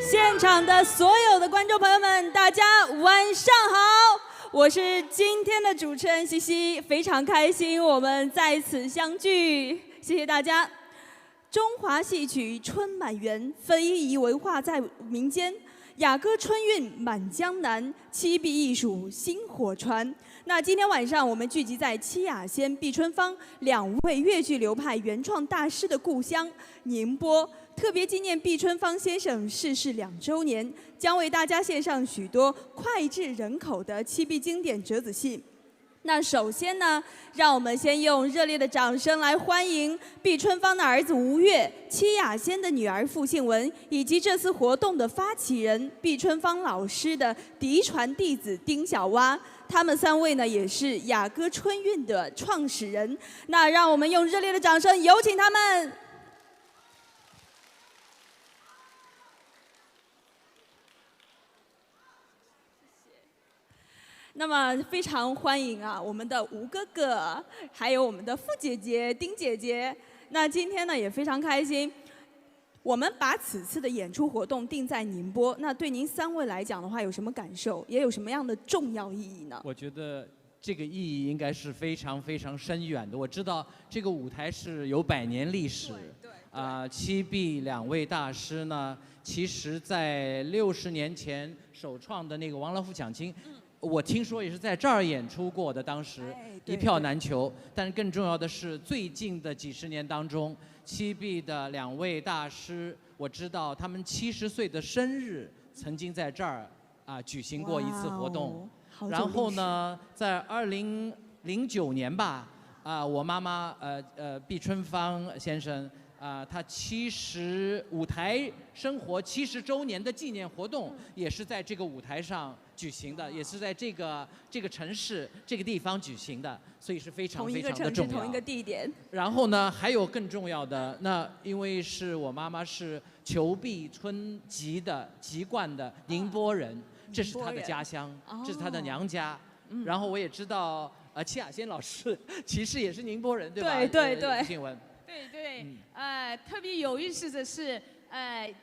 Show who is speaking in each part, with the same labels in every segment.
Speaker 1: 现场的所有的观众朋友们，大家晚上好！我是今天的主持人西西，非常开心我们在此相聚，谢谢大家。中华戏曲春满园，非遗文化在民间，雅歌春韵满江南，七碧艺术薪火传。那今天晚上我们聚集在七雅仙、毕春芳两位粤剧流派原创大师的故乡宁波，特别纪念毕春芳先生逝世2周年，将为大家献上许多脍炙人口的七碧经典折子戏。那首先呢，让我们先用热烈的掌声来欢迎毕春芳的儿子吴越、七雅仙的女儿傅杏文，以及这次活动的发起人毕春芳老师的嫡传弟子丁小蛙。他们3位呢，也是雅歌春韵的创始人。那让我们用热烈的掌声有请他们。那么非常欢迎啊，我们的吴哥哥，还有我们的傅姐姐、丁姐姐。那今天呢也非常开心，我们把此次的演出活动定在宁波。那对您3位来讲的话，有什么感受？也有什么样的重要意义呢？
Speaker 2: 我觉得这个意义应该是非常非常深远的。我知道这个舞台是有100年历史，七碧2位大师呢，其实在60年前首创的那个王老虎抢亲。我听说也是在这儿演出过的，当时一票难求。但是更重要的是，最近的几十年当中，七碧的2位大师，我知道他们70岁的生日曾经在这儿举行过一次活动。然后呢，在2009年吧，我妈妈毕春芳先生。他舞台生活70周年的纪念活动，也是在这个舞台上举行的，也是在这个城市这个地方举行的，所以是非常非常的重要。
Speaker 1: 同一个城市，同一个地点。
Speaker 2: 然后呢，还有更重要的，那因为是我妈妈是裘碧春籍贯的宁波人，这是她的家乡，这是她的娘家。然后我也知道，戚雅仙老师其实也是宁波人，对吧？
Speaker 1: 对。
Speaker 2: 新闻。
Speaker 3: 对，特别有意思的是，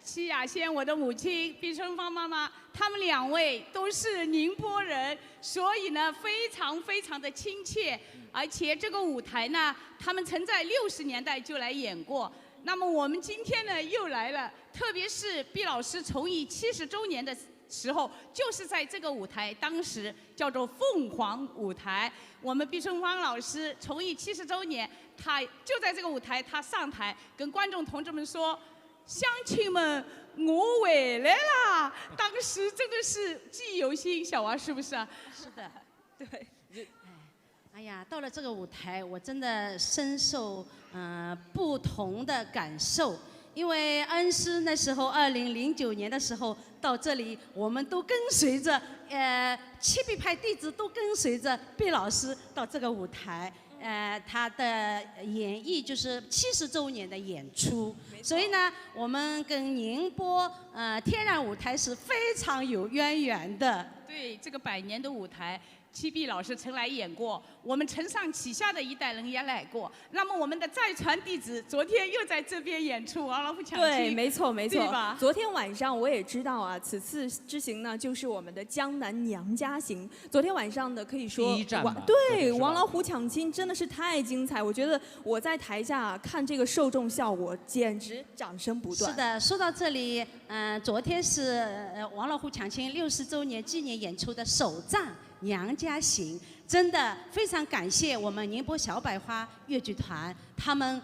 Speaker 3: 戚雅仙，我的母亲，毕春芳妈妈，他们2位都是宁波人，所以呢，非常非常的亲切。而且这个舞台呢，他们曾在60年代就来演过。那么我们今天呢又来了，特别是毕老师从艺70周年的时候，就是在这个舞台，当时叫做凤凰舞台。我们毕春芳老师从艺70周年，他就在这个舞台，他上台跟观众同志们说：“乡亲们，我回来啦！”当时真的是记忆犹新，小娃是不是啊？
Speaker 4: 是的，对。哎呀，到了这个舞台，我真的深受不同的感受。因为恩师那时候2009年的时候到这里，我们都跟随着七碧派弟子都跟随着毕老师到这个舞台，他的演绎就是70周年的演出，所以呢，我们跟宁波天然舞台是非常有渊源的。
Speaker 3: 对，这个100年的舞台。七碧老师曾来演过，我们承上启下的一代人也来过。那么我们的再传弟子昨天又在这边演出，王老虎抢亲。
Speaker 1: 对，没错。
Speaker 3: 对吧？
Speaker 1: 昨天晚上我也知道啊，此次之行呢就是我们的江南娘家行。昨天晚上的可以说
Speaker 2: 第一站吧，
Speaker 1: 对，王老虎抢亲真的是太精彩。我觉得我在台下看这个受众效果，简直掌声不断。
Speaker 4: 是的，说到这里，昨天是王老虎抢亲60周年纪念演出的首站。娘家行，真的非常感谢我们宁波小百花越剧团，他们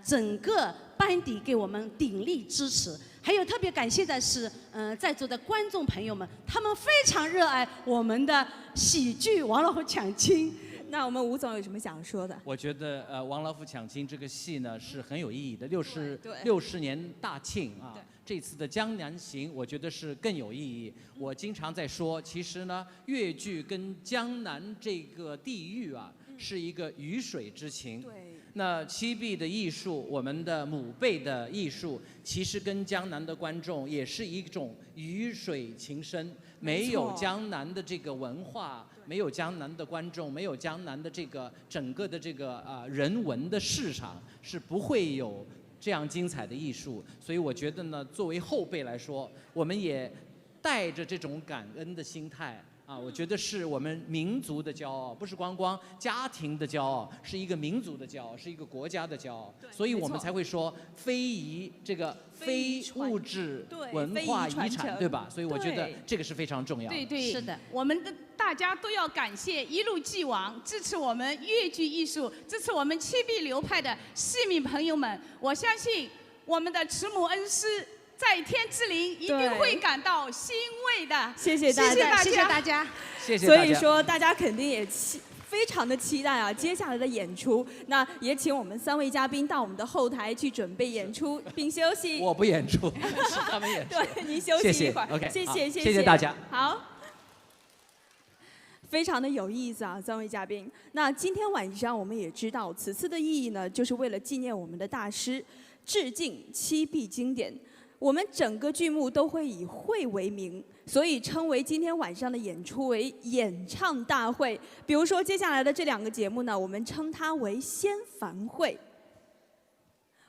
Speaker 4: 整个班底给我们鼎力支持。还有特别感谢的是，在座的观众朋友们，他们非常热爱我们的喜剧《王老虎抢亲》。
Speaker 1: 那我们吴总有什么想说的？
Speaker 2: 我觉得《王老虎抢亲》这个戏呢是很有意义的，60年大庆啊。这次的江南行，我觉得是更有意义。我经常在说，其实呢，粤剧跟江南这个地域啊，是一个鱼水之情。
Speaker 1: 对。
Speaker 2: 那七碧的艺术，我们的母辈的艺术，其实跟江南的观众也是一种鱼水情深。没有江南的这个文化，没有江南的观众，没有江南的这个整个的这个人文的市场，是不会有这样精彩的艺术。所以我觉得呢，作为后辈来说，我们也带着这种感恩的心态啊，我觉得是我们民族的骄傲，不是光家庭的骄傲，是一个民族的骄傲，是一个国家的骄傲。所以我们才会说非遗这个非物质文化遗产，对吧？所以我觉得这个是非常重要的。
Speaker 3: 对对，
Speaker 4: 是的，
Speaker 3: 我们大家都要感谢一路继往支持我们粤剧艺术、支持我们七臂流派的戏迷朋友们。我相信我们的慈母恩师在天之灵一定会感到欣慰的。
Speaker 1: 谢谢大家，
Speaker 4: 谢谢大家，
Speaker 2: 谢谢大家。
Speaker 1: 所以说，大家肯定也非常的期待啊，接下来的演出。那也请我们3位嘉宾到我们的后台去准备演出并休息。
Speaker 2: 我不演出，是他们演出。
Speaker 1: 对，您休息一会儿。
Speaker 2: OK，
Speaker 1: 谢谢
Speaker 2: 大家。
Speaker 1: 好。非常的有意思啊，3位嘉宾。那今天晚上我们也知道，此次的意义呢，就是为了纪念我们的大师，致敬七臂经典。我们整个剧目都会以会为名，所以称为今天晚上的演出为演唱大会。比如说接下来的这2个节目呢，我们称它为仙凡会。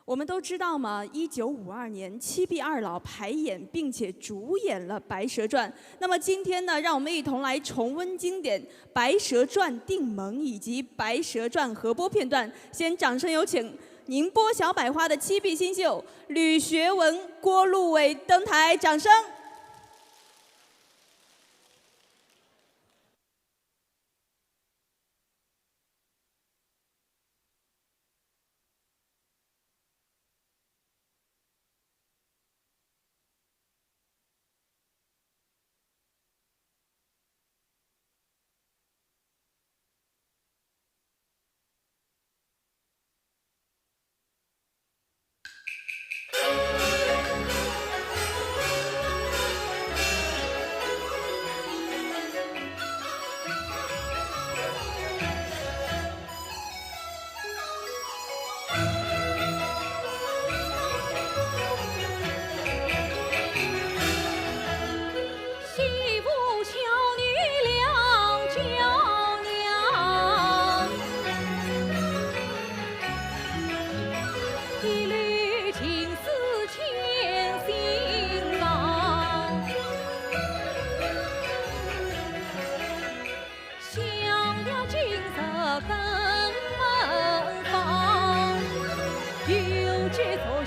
Speaker 1: 我们都知道嘛，1952年七臂二老排演并且主演了《白蛇传》。那么今天呢，让我们一同来重温经典《白蛇传》定萌以及《白蛇传》合播片段。先掌声有请宁波小百花的七臂新秀吕学文、郭路伟登台，掌声。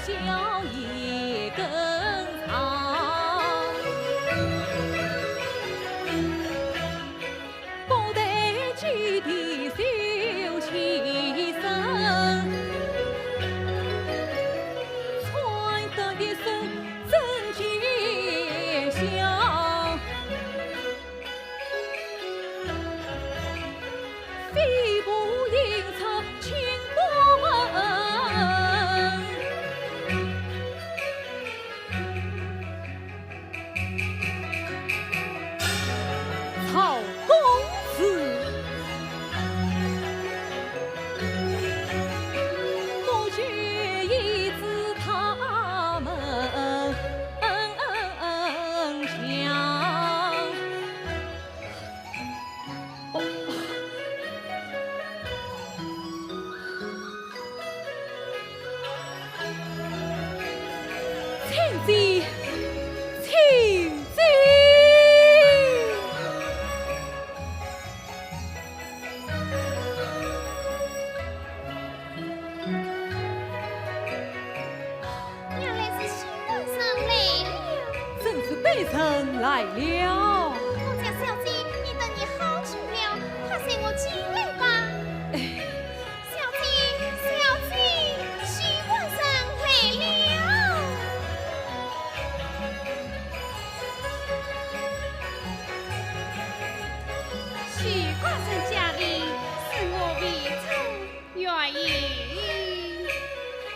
Speaker 5: 小一根草，不得具地修其身，传得一声真吉祥。非不应测清波纹。 曹公子，莫觉一字他们强。请进，请进。 北城来了，
Speaker 6: 我家小姐，你等你好久了，快随我进来吧。小姐，小姐，徐官生回了。徐官生家里是我未曾愿意，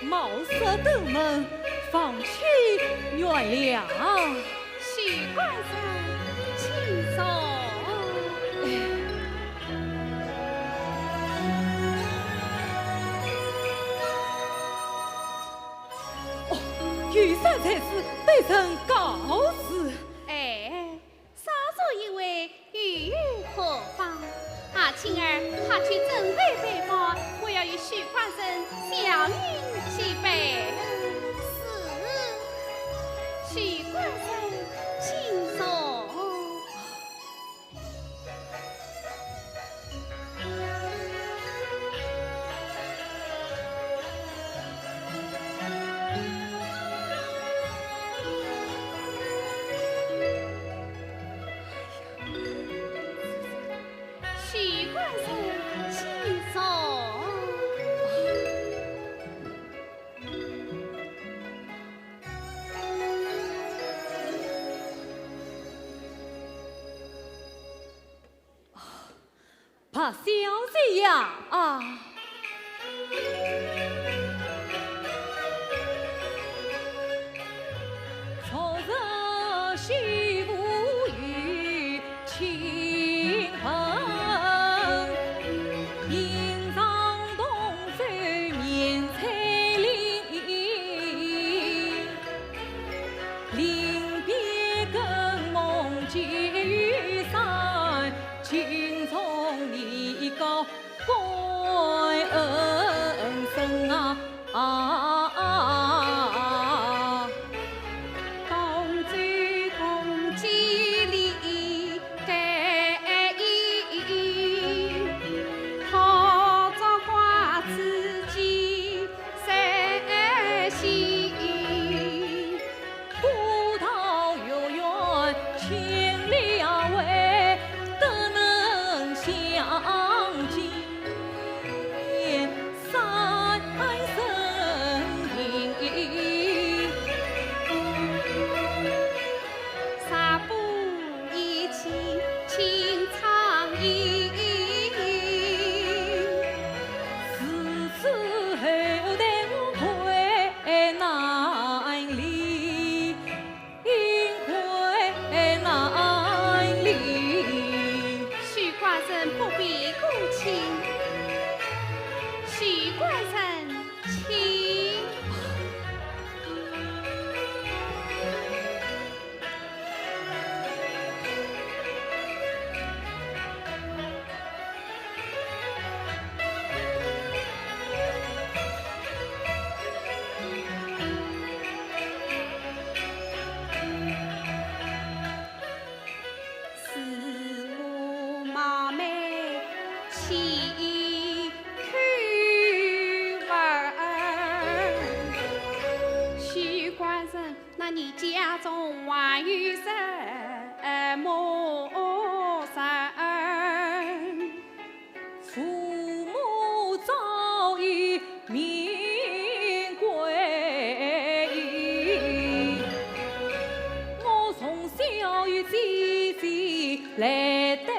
Speaker 5: 茅塞登门，放弃原谅。
Speaker 6: 徐官生，请坐。
Speaker 5: 玉山才是北城告辞。
Speaker 6: 哎，少说一位欲语何方？阿青儿，他去准备备包，我要与徐官生小饮几杯。许官人，请坐。许官人，请坐。
Speaker 5: 怕小姐呀昨日须无语亲朋，迎上东走面彩铃，临别更梦结于山，今从你高归恩深
Speaker 3: 公主公鸡里该意，好做花自己三心。
Speaker 5: 葡萄有缘千里外，得能相见，三生意。
Speaker 3: 纱布一起轻唱意，
Speaker 5: 此次后代我愧难离，愧难离。
Speaker 3: 许官人不必顾请，许官人请。是我冒昧去看闻，许官人，那你家中还有什么人？
Speaker 5: 父母早已命归矣，我从小与姐姐来对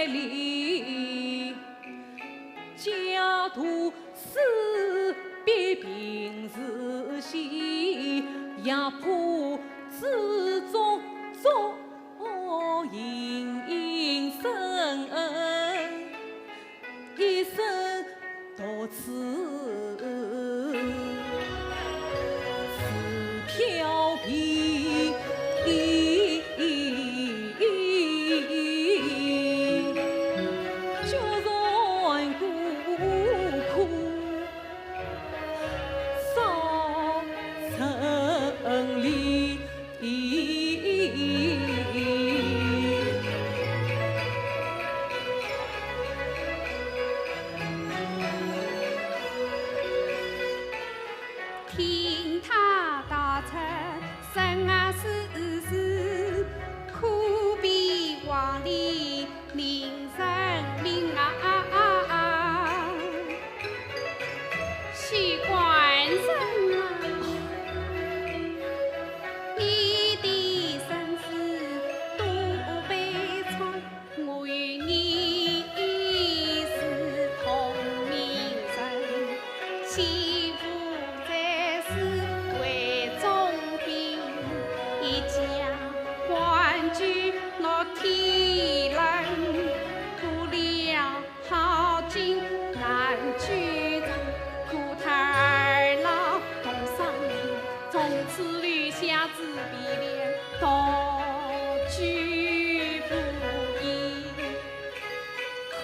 Speaker 5: 里，家徒四壁平时稀，也怕之中作隐深恩，一生多次是飘萍。就算孤苦少城里，
Speaker 3: 听他道出生啊世事，苦比黄鹂鸣声铃啊！许官人啊，你的身世多悲怆，我与你是同命人，幸福在世为中兵，一家欢聚乐天伦，不料好景难聚成，苦他二老同伤心，从此留下自闭恋，多聚不易，苦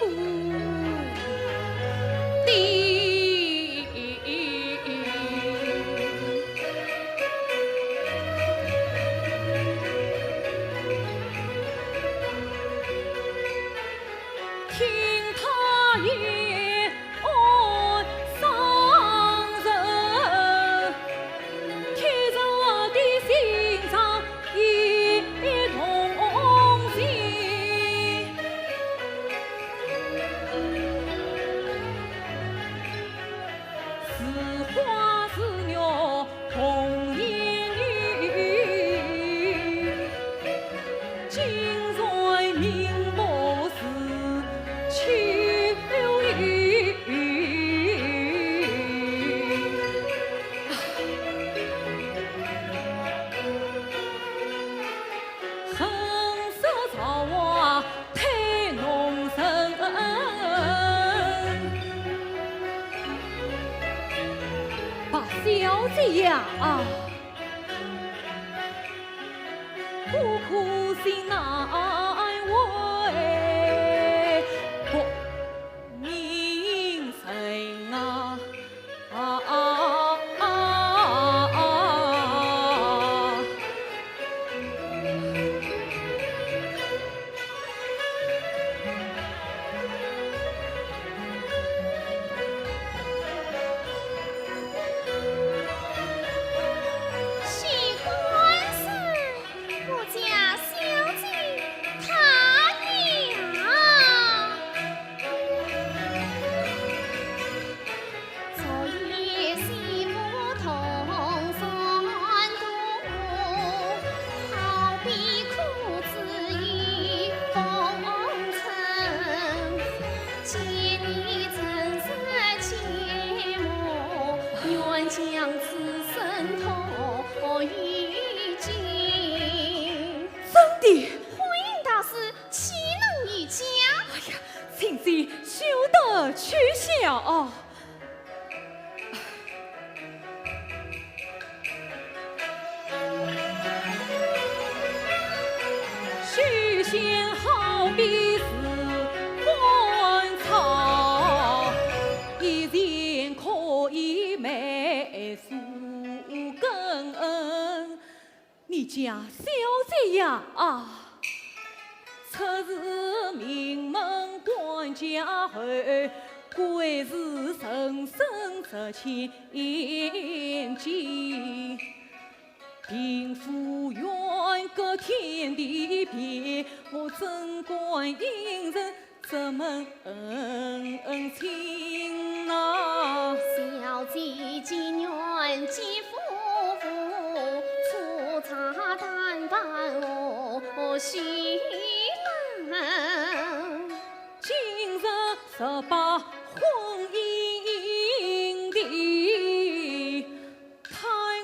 Speaker 3: 的。
Speaker 5: 呀，苦苦心难为国民生啊！
Speaker 6: 西关寺，我家小姐她呀，昨夜媳妇同酸毒，好比苦子一封尘。见你真是切莫，愿将此生托于今。
Speaker 5: 真的，
Speaker 6: 欢迎大师岂能一家？
Speaker 5: 哎呀，请息休得取笑。许仙好比是官草，一人可以美树根恩。你家小姐呀，出自名门官家后，贵是人生值千金。贫富远隔天地别，我怎管应人这门亲啊？
Speaker 6: 小姐今愿继夫妇，粗茶淡饭我许能。
Speaker 5: 今日18婚姻的，看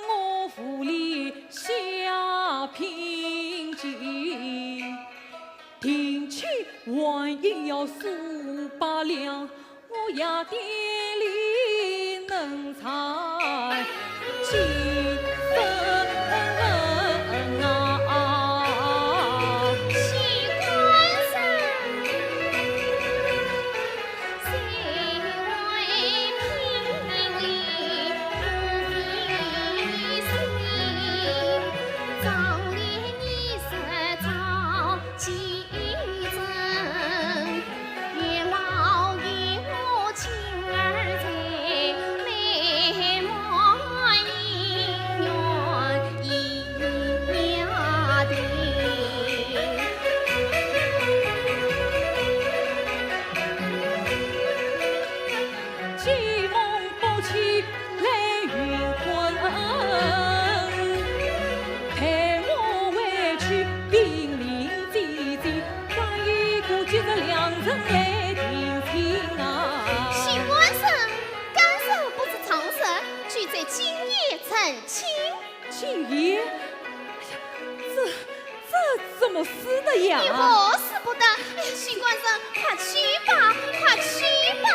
Speaker 5: 我府里下聘金，聘请万一要数8两，我呀店里能才几分啊？
Speaker 6: 西关寺，谁为聘礼不必心？早恋你实早几针，越老越我情儿在，美满姻缘一家的。
Speaker 5: 既梦不起来云魂，陪我回去兵临济济，把一个接着两人来听听啊！
Speaker 6: 西关僧，干手不知常识，俱在今夜澄清。
Speaker 5: 今夜，哎呀，这怎么死的呀？
Speaker 6: 你何死不得？哎呀，西关僧，快去吧，快去吧！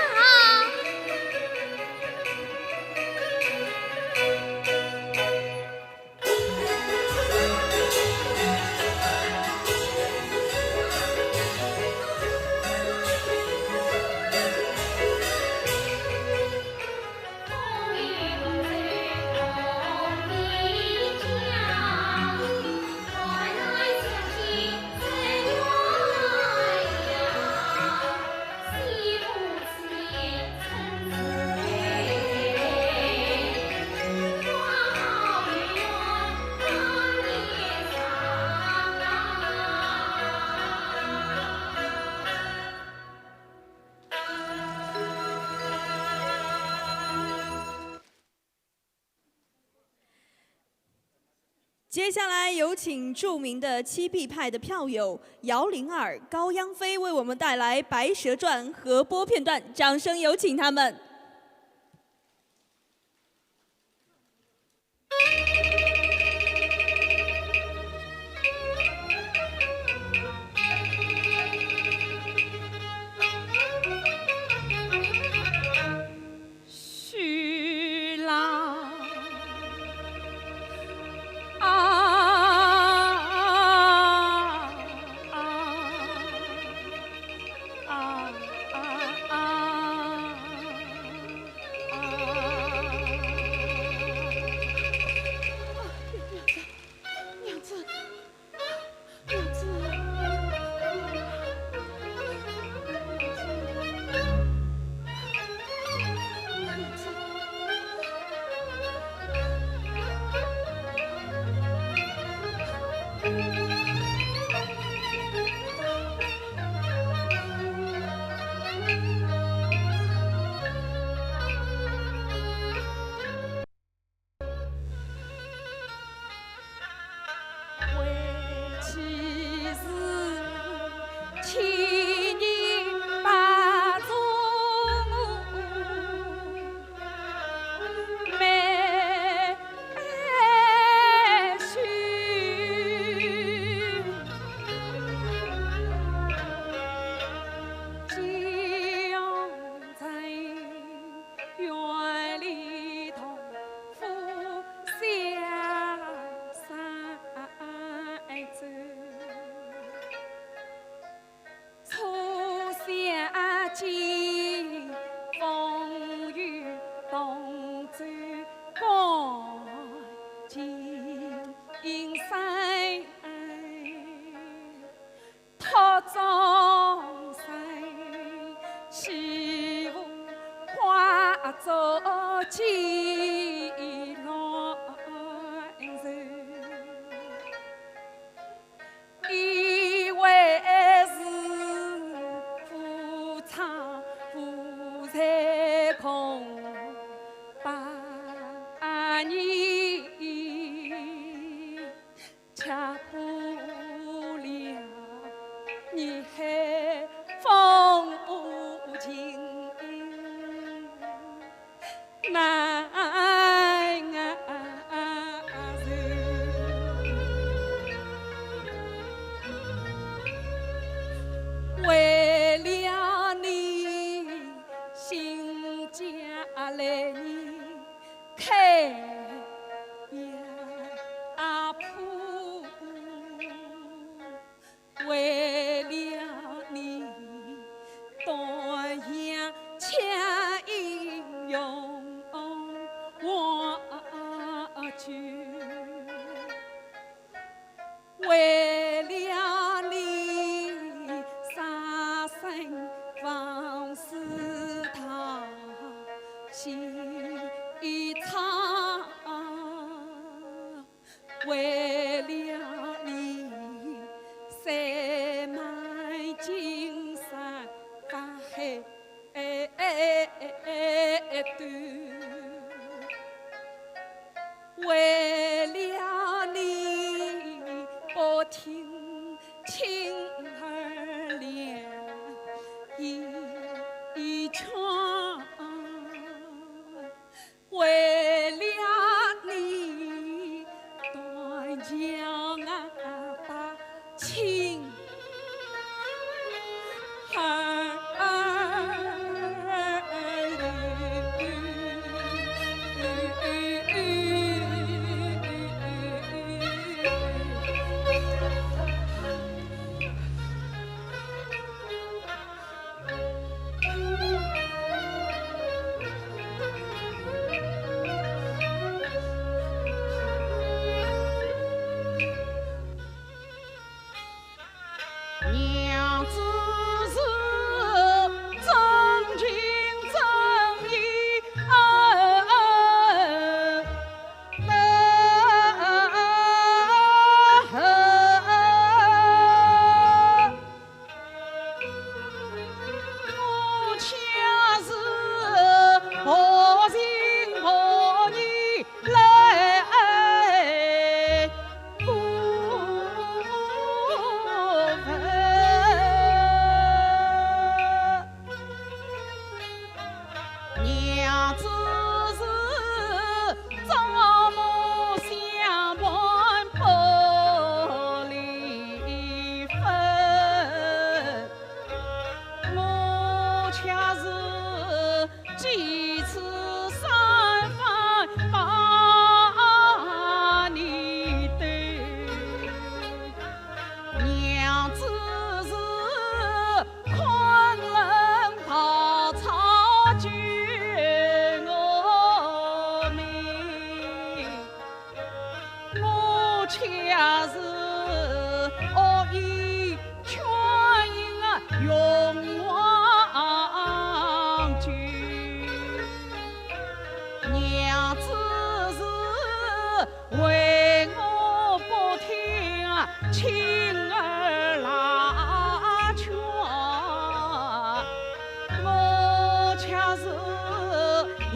Speaker 1: 接下来有请著名的七必派的票友姚灵儿、高央飞为我们带来《白蛇传》合播片段，掌声有请他们。
Speaker 5: 许郎阴山托中山，西湖化作几乱人，以为是夫唱妇在空把你恰不了，你还风无情难受，为了你新家来你开呀铺，为了你端阳恰英勇我去，为了你杀身放肆他西场，为了你山脉金山发海端，为了你不听亲儿俩一劝，为了你断江把情娘子是真情真意我恰是何情何意来娘子是朝暮相伴不离分，我恰是几次三番把你对，娘子是昆仑桃草酒。恰是恶意劝引勇往去，娘子是为我不听亲儿拉劝，我恰是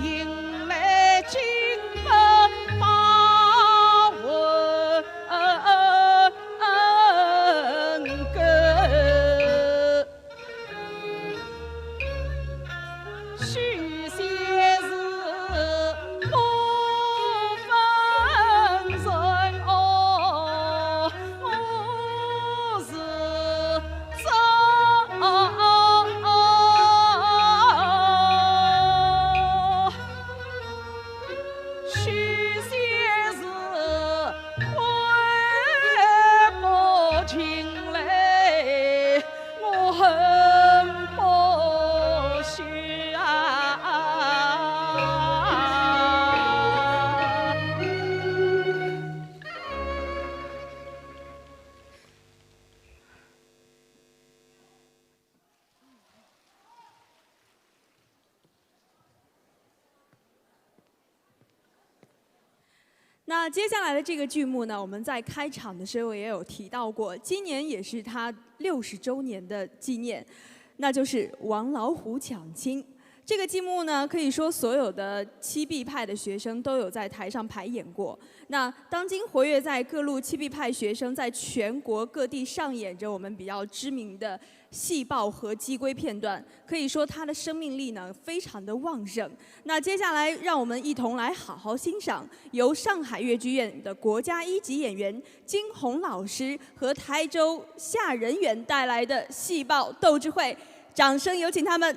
Speaker 5: 迎来金门把我许仙是不分人哦。
Speaker 1: 那接下来的这个剧目呢，我们在开场的时候也有提到过，今年也是他60周年的纪念，那就是《王老虎抢亲》。这个剧目呢，可以说所有的七必派的学生都有在台上排演过。那当今活跃在各路七必派学生在全国各地上演着我们比较知名的戏报和鸡龟片段，可以说它的生命力呢非常的旺盛。那接下来让我们一同来好好欣赏由上海越剧院的国家1级演员金红老师和台州夏仁远带来的戏报斗智慧，掌声有请他们。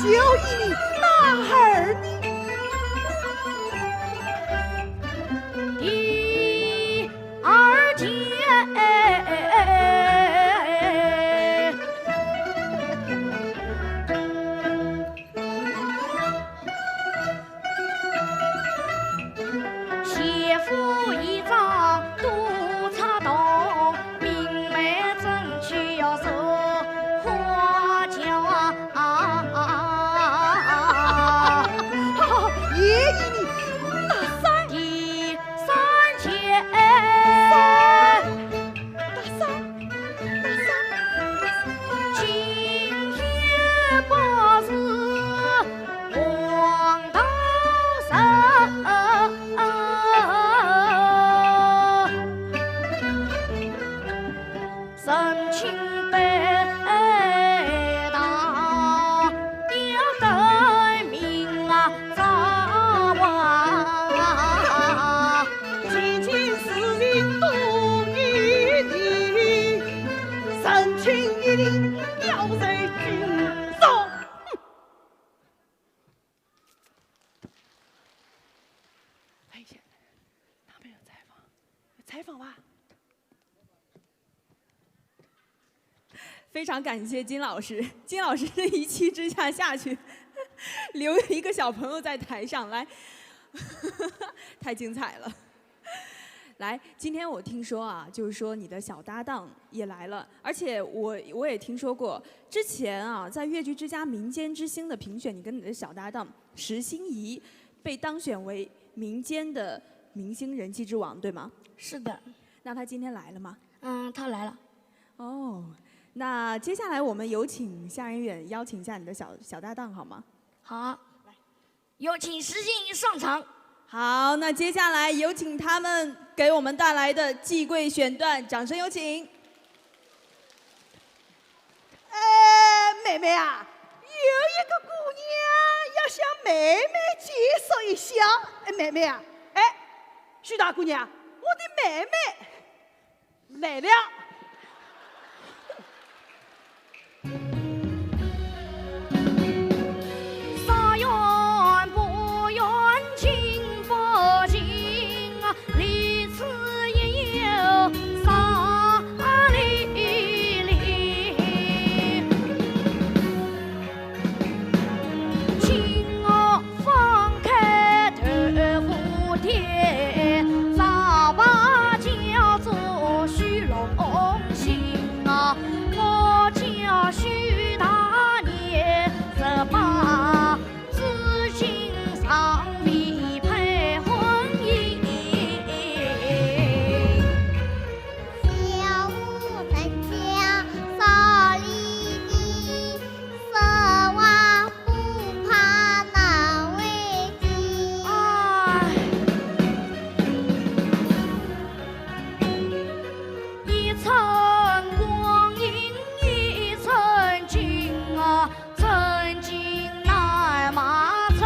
Speaker 7: 就依你大儿你。
Speaker 5: 第二天，媳妇一张督察洞，明媒正娶要守花轿
Speaker 7: 爷依你大三，
Speaker 5: 第三天，今天不是黄道神，神清白大，要得名啊早啊，
Speaker 7: 亲亲事情多于你，神情一定要在君上。哎呀，哪边有采访？有采访吧？
Speaker 1: 非常感谢金老师，金老师的一气之下下去，留一个小朋友在台上来，太精彩了。来，今天我听说啊，就是说你的小搭档也来了，而且我也听说过，之前啊在越剧之家民间之星的评选，你跟你的小搭档石心怡被当选为民间的明星人气之王，对吗？
Speaker 8: 是的，
Speaker 1: 那他今天来了吗？
Speaker 8: 他来了。
Speaker 1: 哦，那接下来我们有请夏仁远邀请一下你的小搭档好吗？
Speaker 6: 好，有请石静怡上场。
Speaker 1: 好，那接下来有请他们给我们带来的季桂选段，掌声有请。
Speaker 7: 妹妹啊，有一个姑娘要向妹妹介绍一下。妹妹啊，徐大姑娘，我的妹妹来了。
Speaker 6: 啥缘不缘，情不情啊，离此也有啥离离。请我放开头蝴蝶，咋把叫做虚荣心啊？我叫徐大年18，知心上匹配婚姻。
Speaker 8: 小屋分家少离离，色娃不怕难为情。
Speaker 6: 哎，一寸光阴一寸金啊，寸金难买寸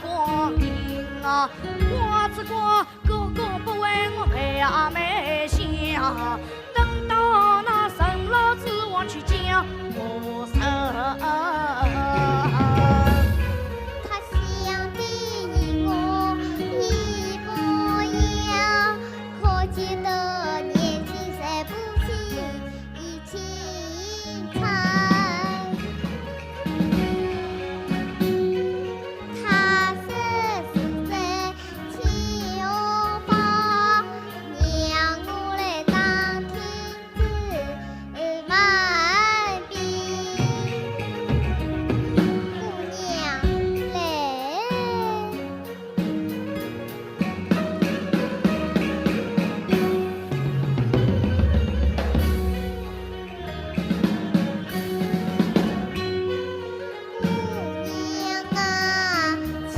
Speaker 6: 光阴啊。我只怪哥哥不为我陪阿妹想，等到那生老之王去讲我生。
Speaker 8: 他想的与我一模一样，可见得年轻谁不起一情长。他是在七我房，让我来当天子满笔。姑娘来。姑娘啊，秋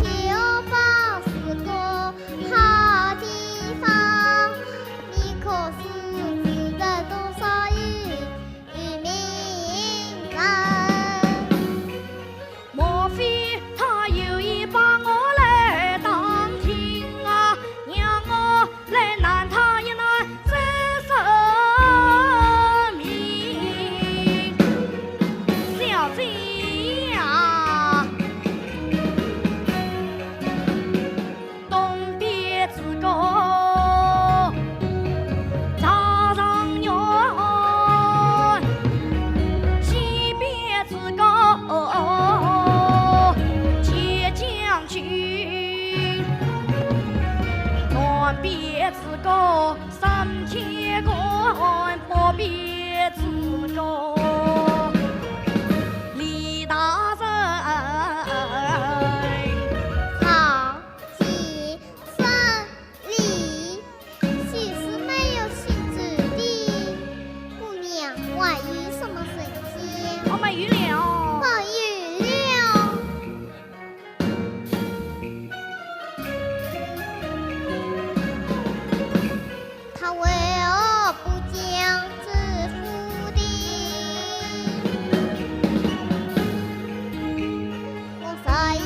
Speaker 8: 芳是个好地方，你可是知道多少与名人？
Speaker 6: 莫非他有意把我来当听啊？让我来难他一难这生命。小姐呀，东边之沟茶上园，西边之沟铁将军，南边之沟三天关，北边之沟李大人。
Speaker 8: 好，几顺利，其实没有性质的。姑娘，外遇什么瞬间？
Speaker 6: 我们预料
Speaker 8: 外遇了。他为何不将知府的？我所以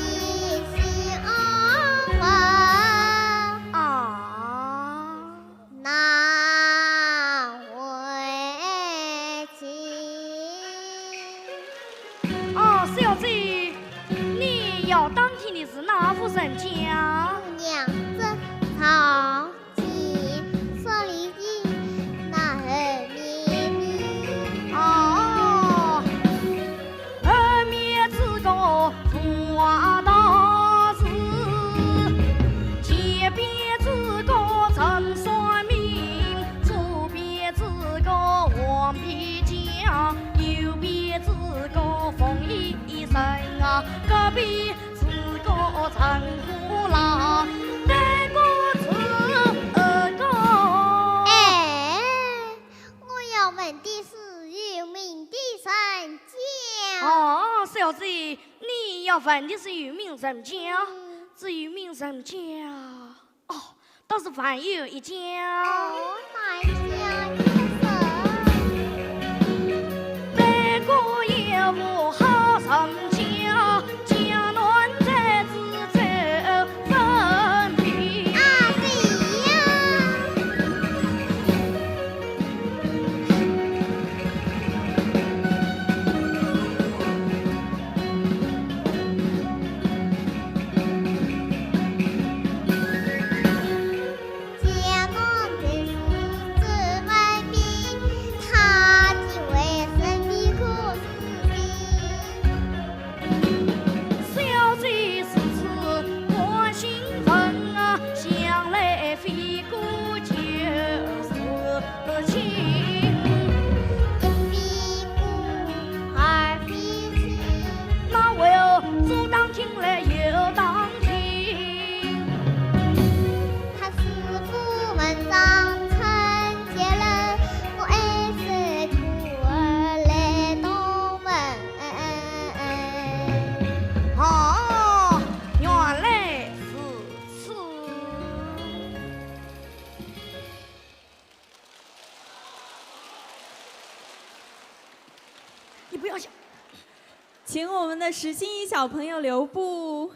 Speaker 8: 心问，
Speaker 6: 啊，
Speaker 8: 难为情。
Speaker 6: 哦，小姐，你要当听的是哪户人家？
Speaker 8: 姑娘，这草鸡说离异，那儿面女。
Speaker 6: 哦，二面之沟风华大事，前边之沟陈算命，左边之沟黄皮匠，右边之沟冯医生啊，隔壁之沟陈虎郎，南国之烦的是有名人家，至于名人家，哦，倒是还有一家。
Speaker 8: 哦，哪一家？你说。
Speaker 6: 北国有无好人家，江南才知走分别。
Speaker 8: 啊，对呀。江南才是走分别，他的为生的可是谁？
Speaker 6: 小嘴是此关心人啊，想来非过就是情。
Speaker 8: 一比五，二比七。
Speaker 6: 那我要左当听来右当听。
Speaker 8: 他是府门上陈杰人，我爱是孤儿来东门。
Speaker 6: 哦，原来是此。你不要想。
Speaker 1: 请我们的石心怡小朋友留步。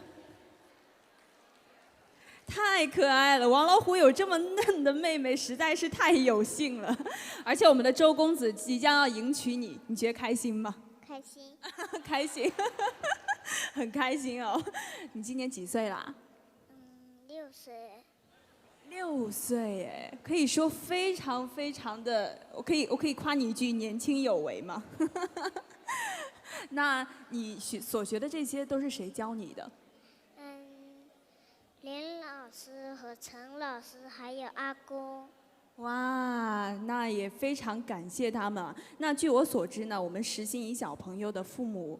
Speaker 1: 太可爱了，王老虎有这么嫩的妹妹，实在是太有幸了。而且我们的周公子即将要迎娶你，你觉得开心吗？
Speaker 8: 开心。
Speaker 1: 开心，很开心哦。你今年几岁啦
Speaker 8: 6岁。
Speaker 1: ？6岁哎，可以说非常非常的，我可以夸你一句年轻有为吗？那你所学的这些都是谁教你的？
Speaker 8: 林老师和陈老师还有阿公。
Speaker 1: 哇，那也非常感谢他们啊。那据我所知呢，我们石心怡小朋友的父母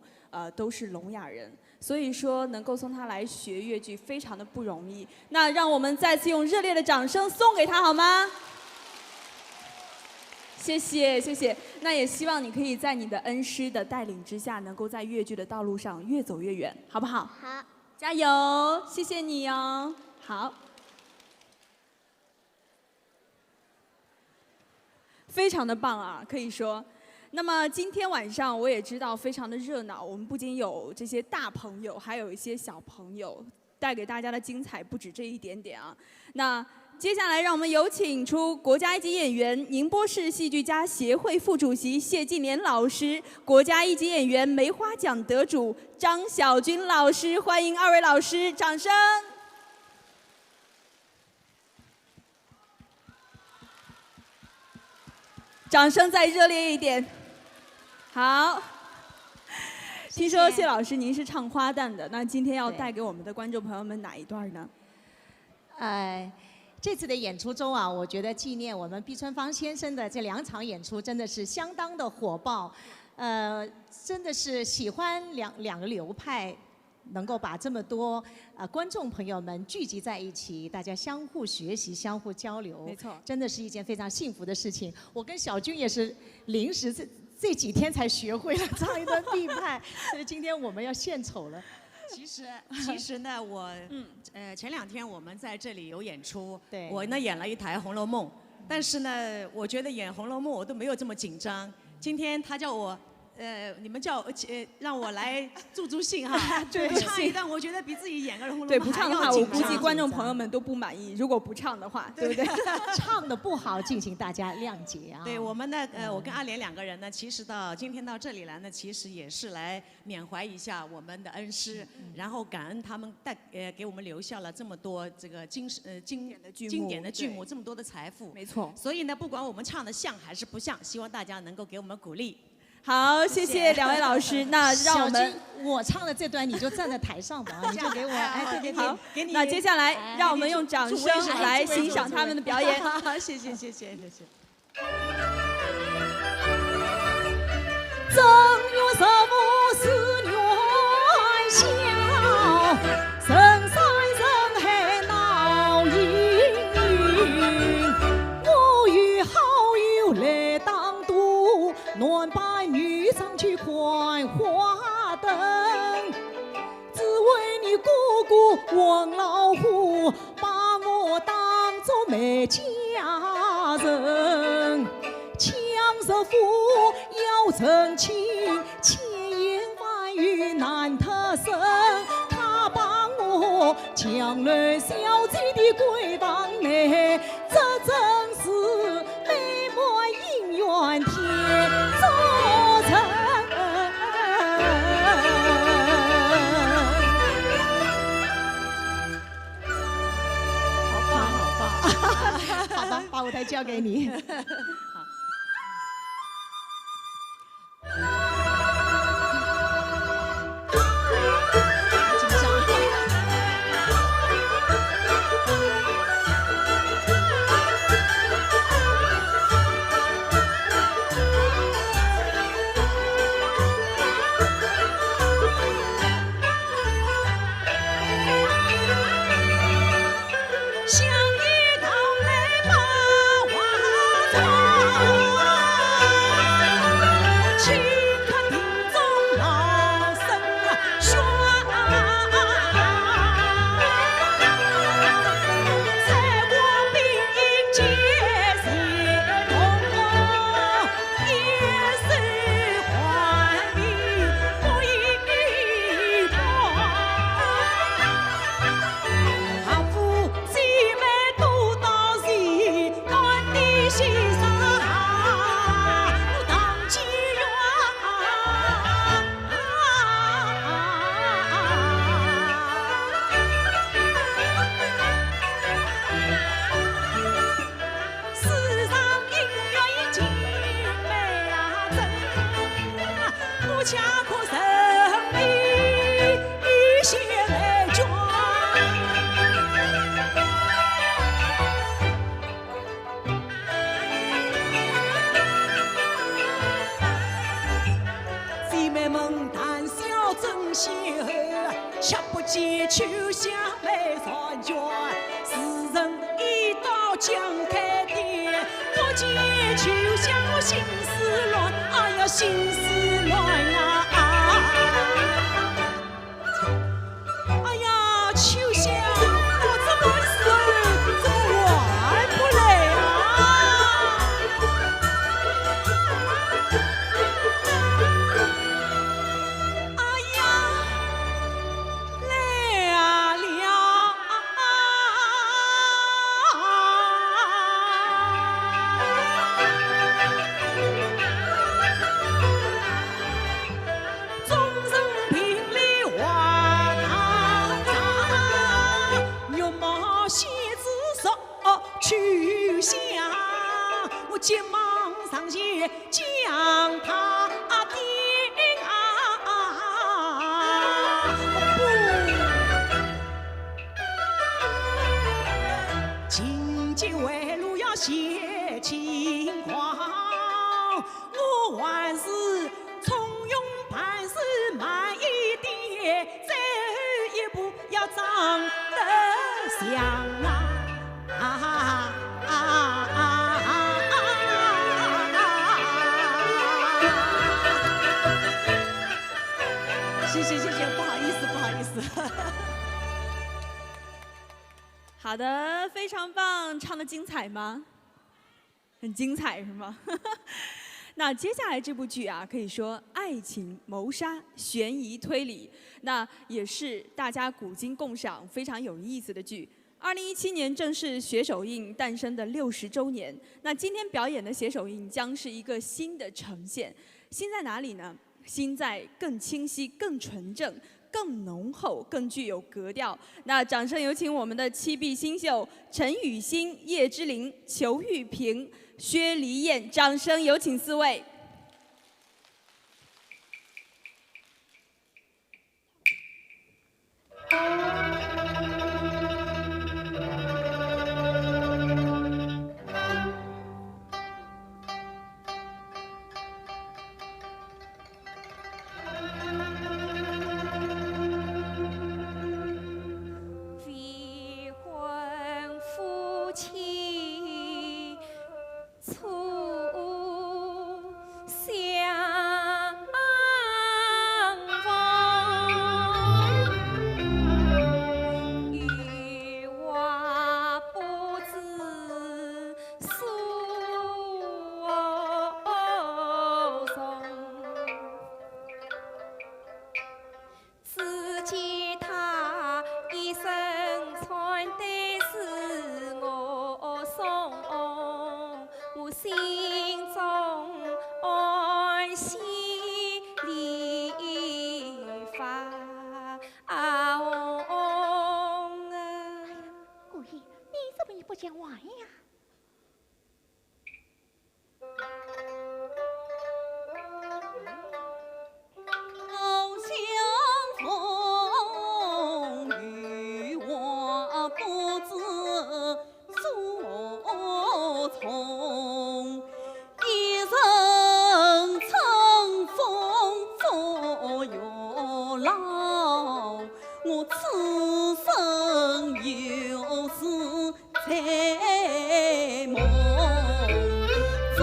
Speaker 1: 都是聋哑人，所以说能够送他来学越剧非常的不容易。那让我们再次用热烈的掌声送给他好吗？谢谢谢谢。那也希望你可以在你的恩师的带领之下，能够在越剧的道路上越走越远，好不好？
Speaker 8: 好。
Speaker 1: 加油！谢谢你哦。好。非常的棒啊，可以说。那么今天晚上我也知道非常的热闹，我们不仅有这些大朋友，还有一些小朋友，带给大家的精彩不止这一点点啊。那接下来让我们有请出国家一级演员、宁波市戏剧家协会副主席谢晋年老师，国家一级演员梅花奖得主张晓军老师，欢迎二位老师，掌声！掌声再热烈一点。好，听说谢老师您是唱花旦的，那今天要带给我们的观众朋友们哪一段呢？
Speaker 9: 这次的演出中啊，我觉得纪念我们毕春芳先生的这2场演出真的是相当的火爆，真的是喜欢两个流派。能够把这么多观众朋友们聚集在一起，大家相互学习、相互交流，
Speaker 1: 没错，
Speaker 9: 真的是一件非常幸福的事情。我跟小军也是临时这几天才学会了唱一段毕派，所以今天我们要献丑了。
Speaker 10: 其实呢，我前2天我们在这里有演出，
Speaker 9: 对，
Speaker 10: 我呢演了一台《红楼梦》，但是呢，我觉得演《红楼梦》我都没有这么紧张。今天他叫我。你们叫让我来助助兴哈，唱一段，我觉得比自己演个《红楼梦》
Speaker 1: 对，不唱的话，我估计观众朋友们都不满意。如果不唱的话，对不对？
Speaker 9: 唱的不好，敬请大家谅解啊。
Speaker 10: 对我们呢，我跟阿莲2个人呢，其实今天到这里来呢，其实也是来缅怀一下我们的恩师，然后感恩他们给我们留下了这么多这个经典的剧目，这么多的财富。
Speaker 1: 没错。
Speaker 10: 所以呢，不管我们唱的像还是不像，希望大家能够给我们鼓励。
Speaker 1: 好，谢谢2位老师。那让我们，
Speaker 9: 我唱的这段你就站在台上吧，你就给我，对，
Speaker 1: 好，给你。那接下来，让我们用掌声来欣赏他们的表演。
Speaker 10: 好，谢谢。
Speaker 9: 正月15是元宵，人山人海闹营营，我与好友来当渡，男扮女上去看花灯。只王老虎把我当作没家人，强说夫要成亲，千言万语难特身。他把我江南小姐的闺房内，这真是美梦姻缘天造成。好吧，把舞台交给你。
Speaker 1: 好的，非常棒，唱得精彩吗？很精彩是吗？那接下来这部剧啊，可以说爱情、谋杀、悬疑、推理，那也是大家古今共赏、非常有意思的剧。2017年正是血手印诞生的60周年，那今天表演的血手印将是一个新的呈现。新在哪里呢？新在更清晰、更纯正、更浓厚、更具有格调。那掌声有请我们的7臂新秀陈雨欣、叶之琳、裘玉萍、薛黎燕，掌声有请4位。
Speaker 6: 不讲话呀？
Speaker 5: 好相逢，与我不知所从。一人乘风拂月老，我此生有时在梦中。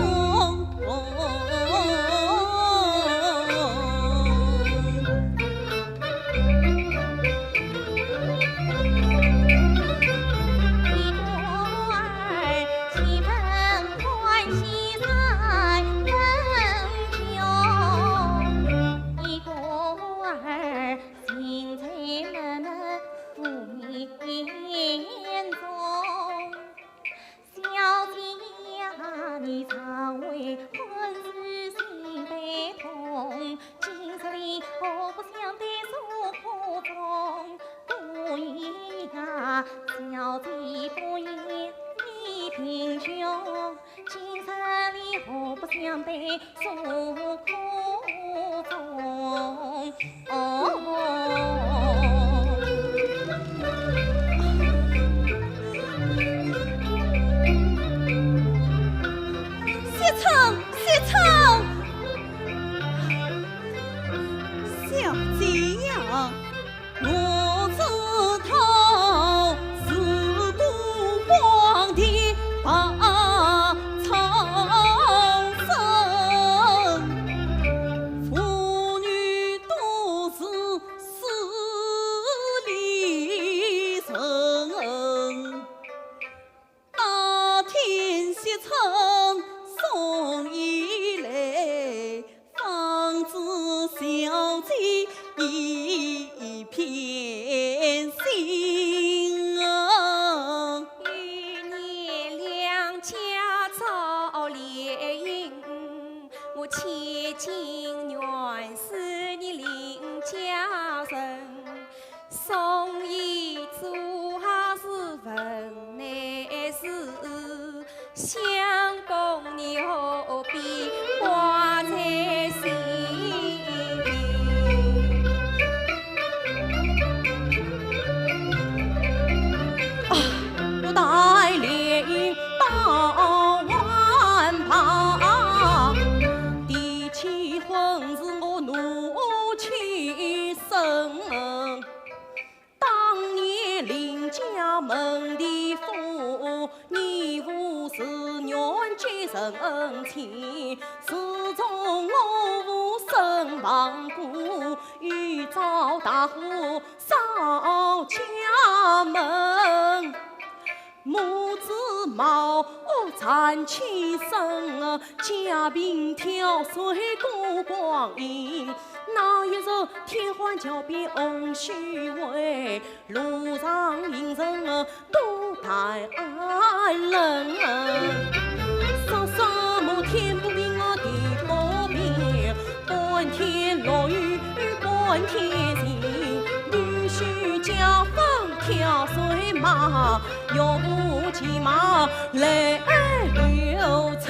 Speaker 6: 你常为婚事心悲痛，今日里何不相对诉苦衷？不言呀，小姐不言你贫穷，今日里何不相对诉苦衷？
Speaker 5: 小姐呀，我知道是古皇帝把长生，妇女都是势利人，那天西城送一来，方知小姐一片心啊。
Speaker 6: 与你两家早联姻，我千金原是你邻家人，送一株还是份内事，相公你何必挂在心？
Speaker 5: 待猎到晚爬，提起婚事我怒气生。当年邻家门第妇，你无是愿结人情，自从我无身亡故，欲遭大祸扫家门。母子矛缠起身，家贫挑水过光阴。那一日天荒桥边红须围，路上行人多待人。说什么天不平地不平，半天落雨半天晴，女婿家风挑水马，又不骑马来留城。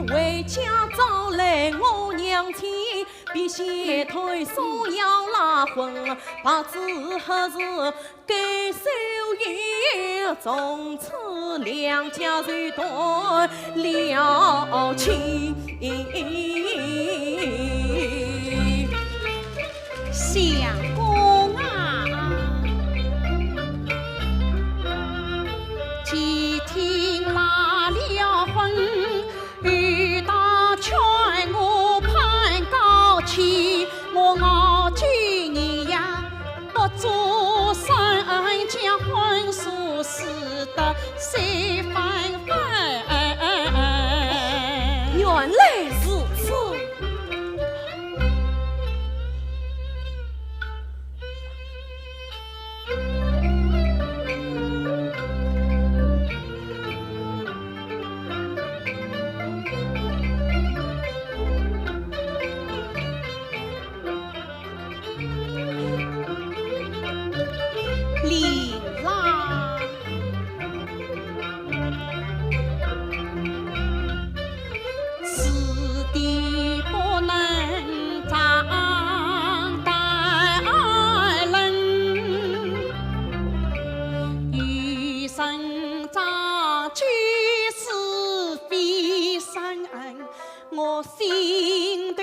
Speaker 5: 回家找来我娘亲，便先推说要拉婚，把子何时给收爷，从此两家就断了亲。
Speaker 6: 相公啊，既听拉了婚，与大劝我攀高起，我傲举你呀，不做三家婚俗事的谁反反？
Speaker 5: 原来如此。
Speaker 6: 李郎，
Speaker 5: 成长就是非深，我心头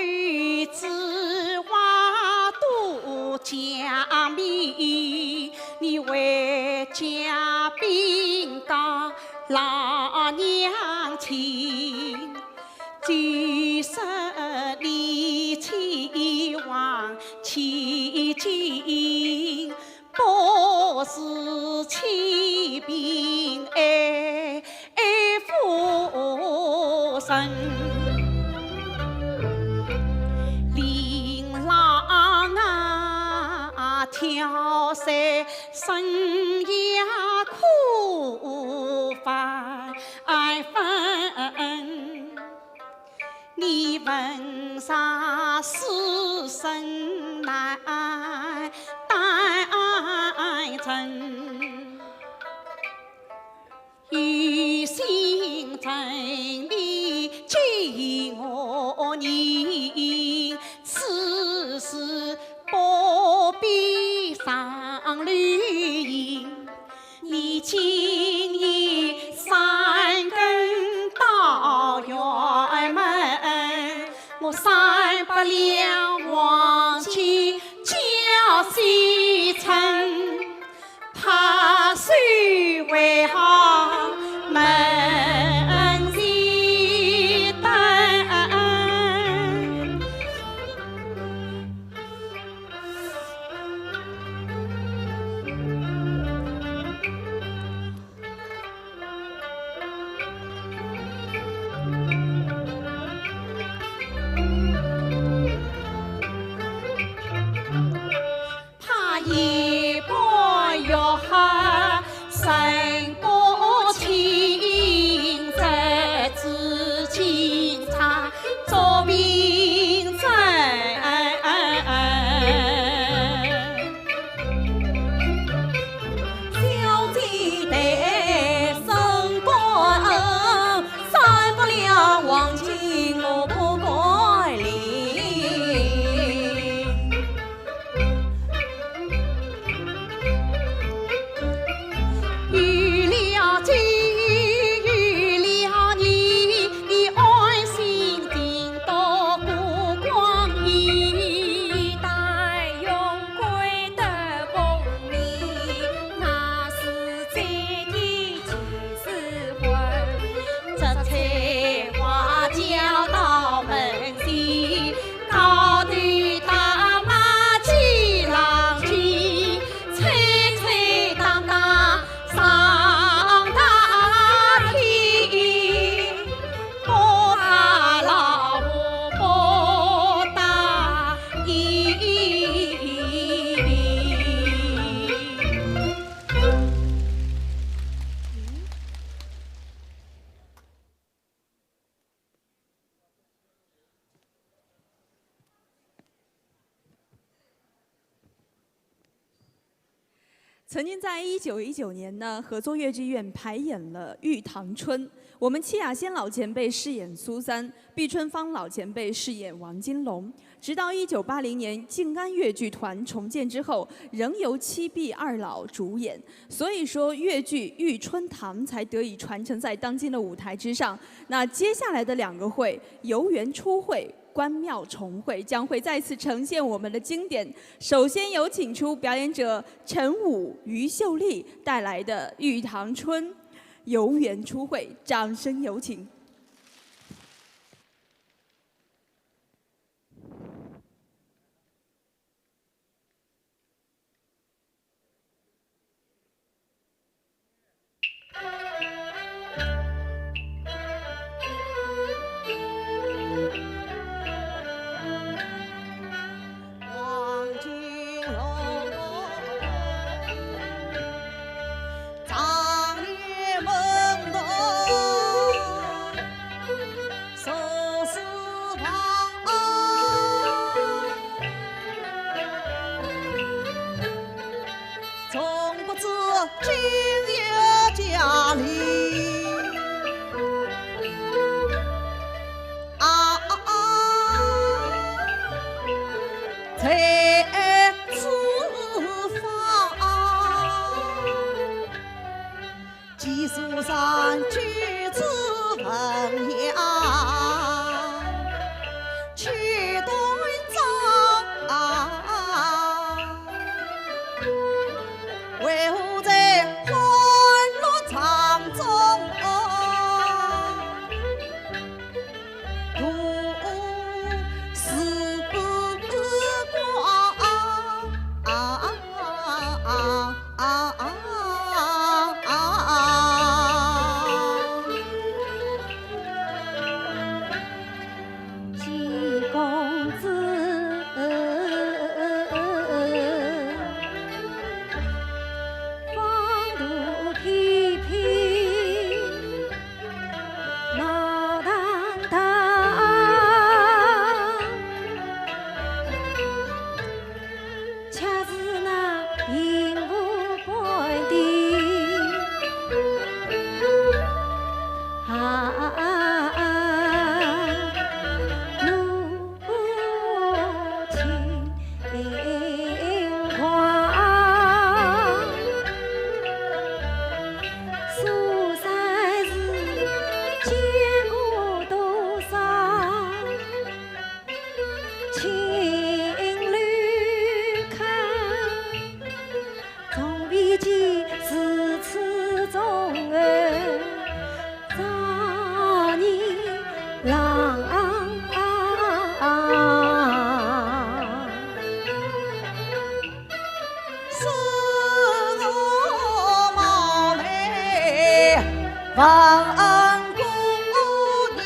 Speaker 5: 只话多加密，你为家兵家老娘亲，90里期望千金，不是千兵爱夫人。琳琅啊，挑山生涯苦烦分。你问啥死生难担真？有心真理见我人，此事不必上绿营。你今夜三更到院门，我三百两黄金交西城，怕谁为好门前灯。怕一波要喝胜过情，这知情长做名真。小姐待升官，三百两黄金我不该领。遇了今，遇了你，你安心定到过光阴。
Speaker 6: 待用归的功名，那是在地几时婚？
Speaker 5: 这菜花交到门前，高头大马几郎去，吹吹荡荡上大天，不打老虎不打一
Speaker 1: 曾经在1919年呢，合作越剧院排演了《玉堂春》，我们戚雅仙老前辈饰演苏三，毕春芳老前辈饰演王金龙。直到1980年静安越剧团重建之后，仍由戚碧二老主演，所以说越剧《玉春堂》才得以传承在当今的舞台之上。那接下来的2个会，游园初会、关庙重会将会再次呈现我们的经典。首先有请出表演者陈武、于秀丽带来的《玉堂春》游园初会，掌声有请。
Speaker 5: 王金龙，长脸门头，手势旁，从不知今夜家里。在此方
Speaker 7: 寄书上举子衡阳，去对仗，为何在欢乐场中独时忘恩姑娘，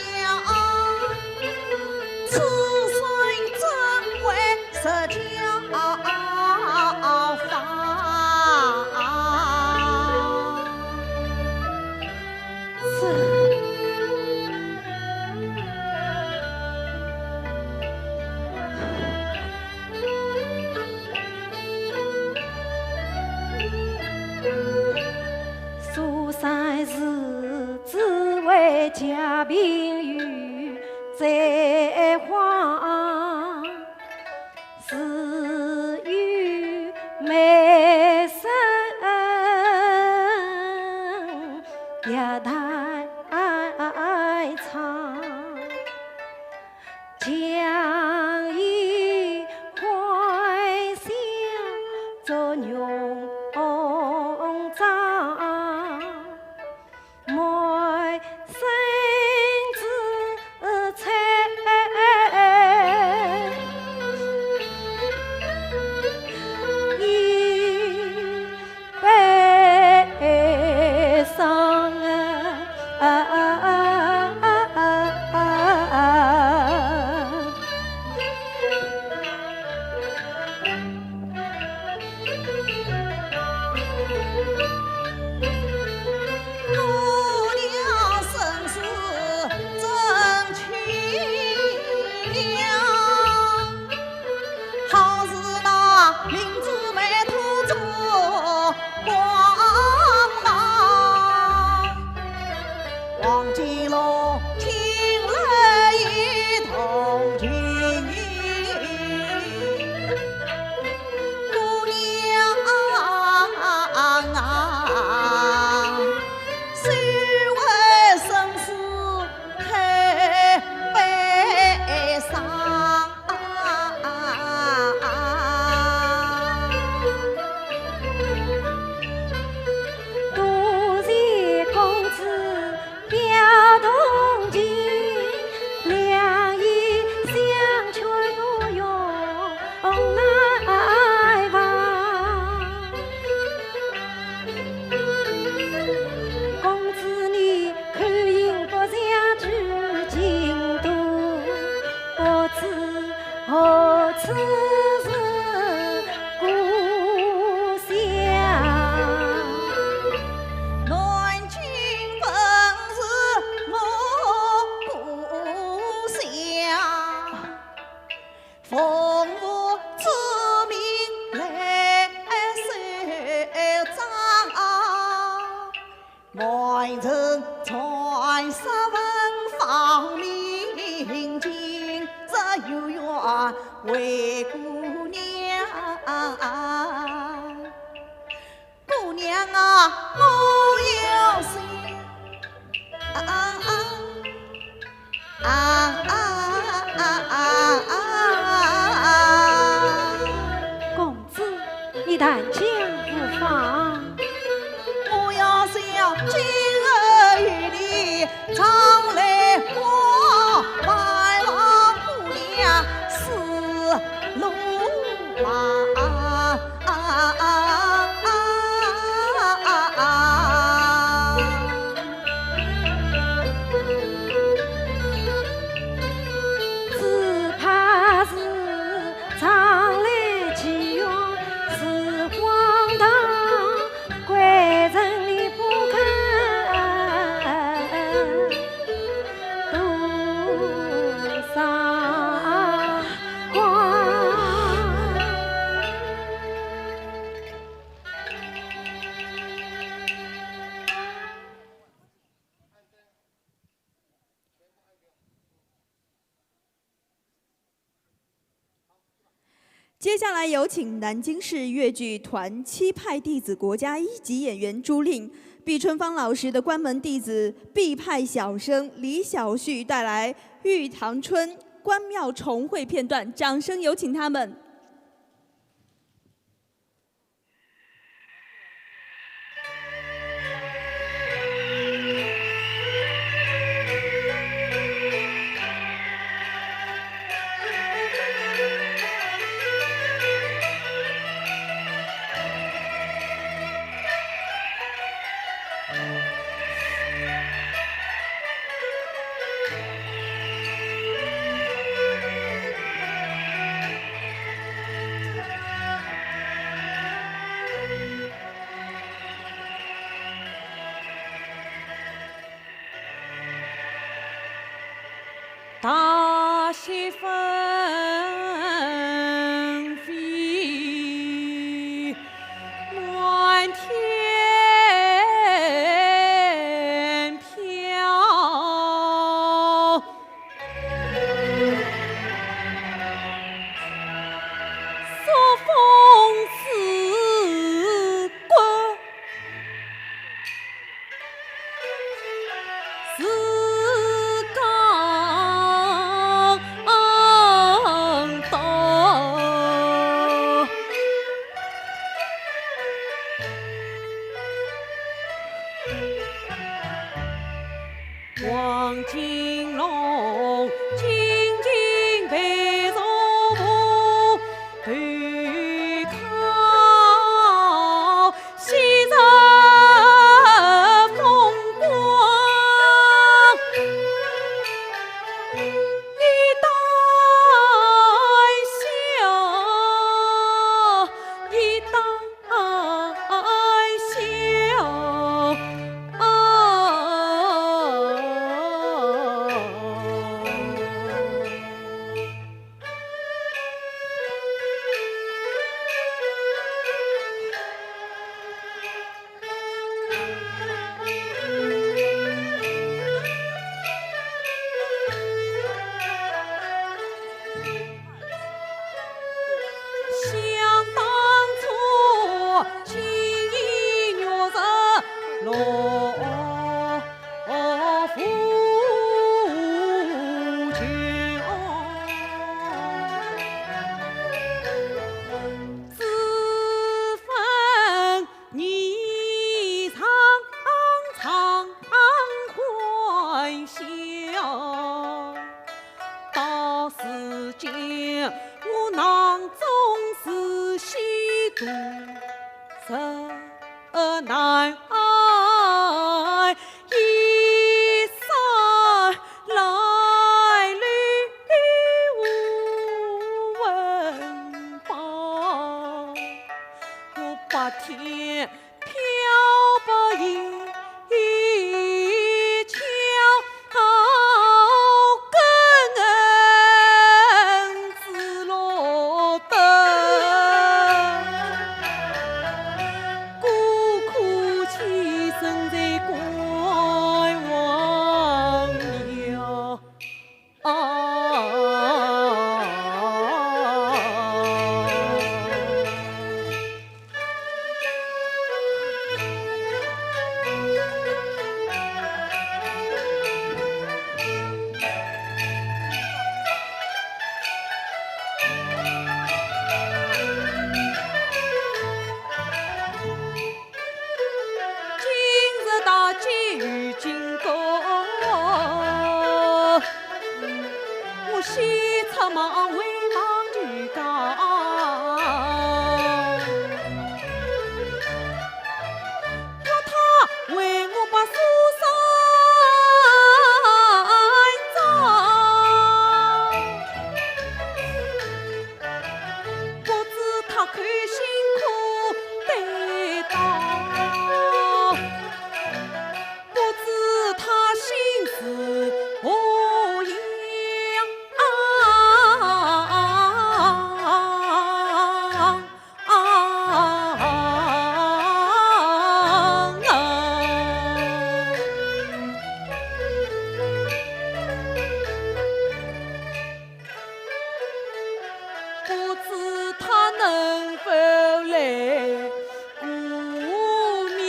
Speaker 7: 此孙怎会失家房？
Speaker 5: 苏三是只为家贫与在荒，是与美生一代长，将以怀想做牛长。莫生子才一悲伤
Speaker 7: 忘记了听了一同情，姑娘啊，虽为生死太悲伤。
Speaker 5: 多谢公子表同情，两意相劝我用来防。公子你看应不想去京都，不知何处是故乡。
Speaker 7: 南京本是我故乡，奉我之命来收账，满城传十文方明经，只有愿为姑娘。姑娘啊，我有今儿与你常来往，白马姑娘是路马。
Speaker 6: 只怕是常来祈愿是荒唐，归人里不看多少光。
Speaker 1: 接下来有请南京市越剧团七派弟子国家一级演员朱令、毕春芳老师的关门弟子毕派小生李小旭带来《玉堂春》关庙重会片段，掌声有请他们。
Speaker 5: 大雪纷飞，满天飘。朔风刺骨，是刚刀。王金龙紧紧背着我，对抗昔日风光。一代笑，一代笑。想当初，情义若是落夫君，只分你常常欢笑，到时间我囊中是西毒十难一生来历无文报，我白天漂泊一桥，跟子落得孤苦情。为忙举高，要他为我把苏三找，不知他可辛苦得到，不知他心思何样。不知他能否来顾苗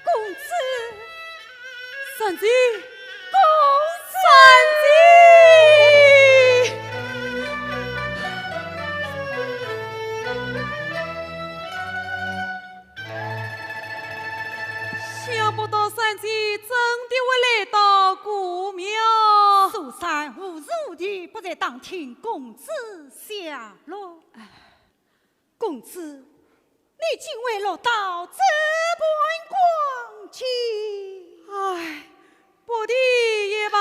Speaker 5: 公子，三姐，公三姐，想不到三姐真的会来到古庙。
Speaker 7: 苏三无如的不在当听公子下落。公子，你今为落到这般光景，
Speaker 5: 唉，不提也罢。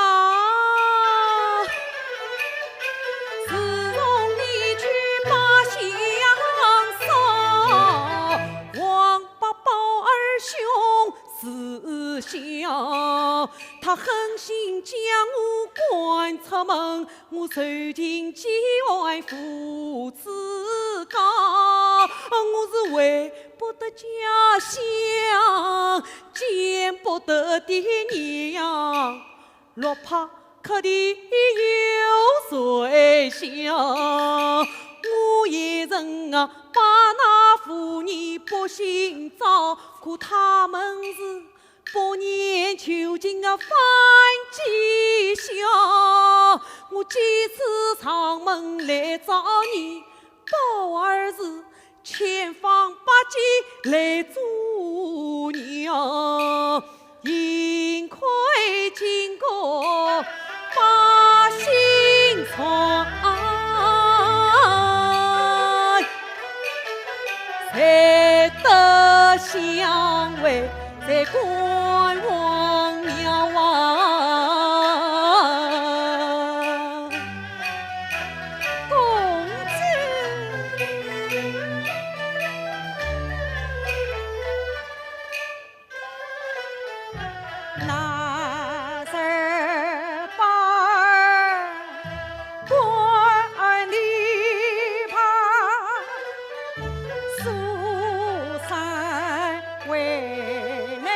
Speaker 5: 自从你去把相嫂，王八宝儿兄思想，他狠心将我赶出门，我受尽几万父子高，我是为不得家乡，见不得爹娘，落魄可的有谁想？我一人啊，把那妇女不寻找，可他们是百年囚禁啊，反吉祥。我几次上门来找你，宝儿是千方百计来阻娘，幸亏经过把心传，才得相会在观望庙啊。
Speaker 7: 公子。那是宝儿官里旁，苏三回来。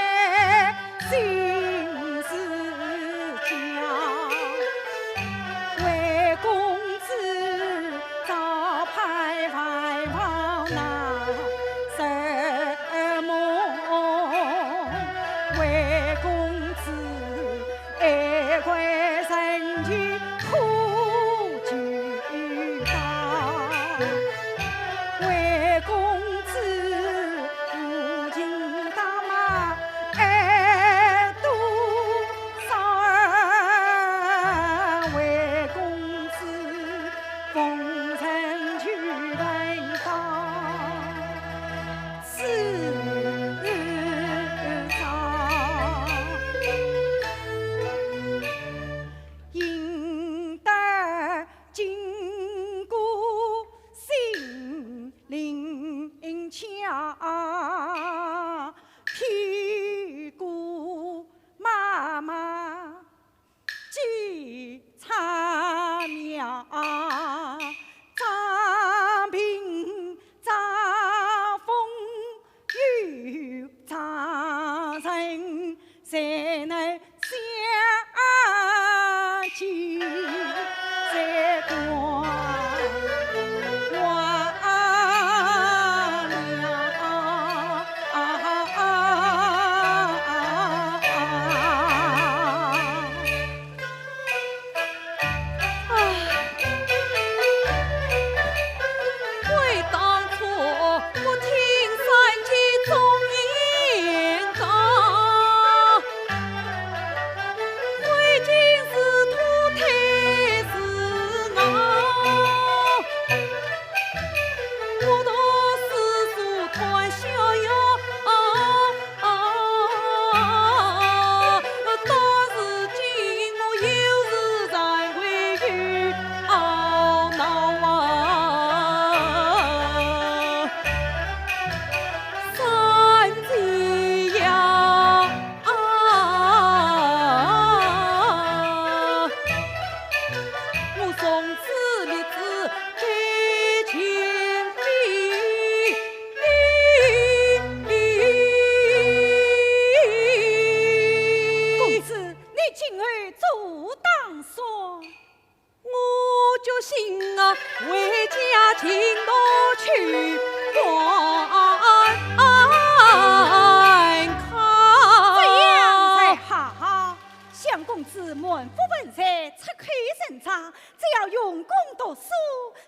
Speaker 7: 才出口成章，只要用功读书，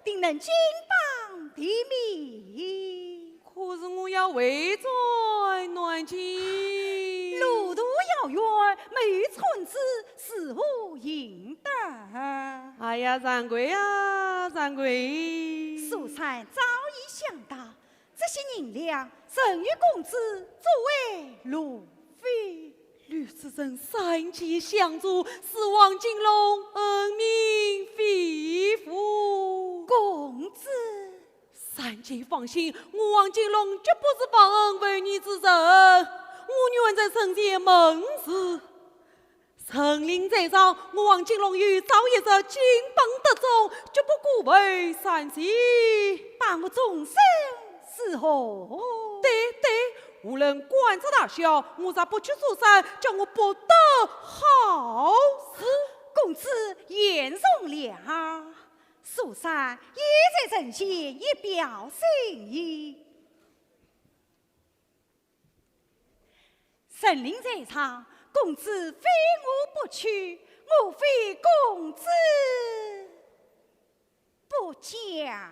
Speaker 7: 定能金榜题名。
Speaker 5: 可是我要回转南京，
Speaker 7: 路途遥远，没有村子，是无应得。
Speaker 5: 哎呀，掌柜啊，掌柜！
Speaker 7: 苏三早已想到，这些银两曾与公子作为路费。
Speaker 5: 吕师生三气相助，是王金龙恩命非负。
Speaker 7: 公子，
Speaker 5: 三姐放心，我王金龙绝不是忘恩负义之人。我女儿在身前蒙事，神灵在上，我王金龙欲早一日金榜得中，绝不辜负三姐。
Speaker 7: 把我终身伺候。
Speaker 5: 对对。无论官职大小，我才不去出山，叫我博得好事。
Speaker 7: 公子言容了，苏三也在人前一表心意。神灵在场，公子非我不去，我非公子不嫁。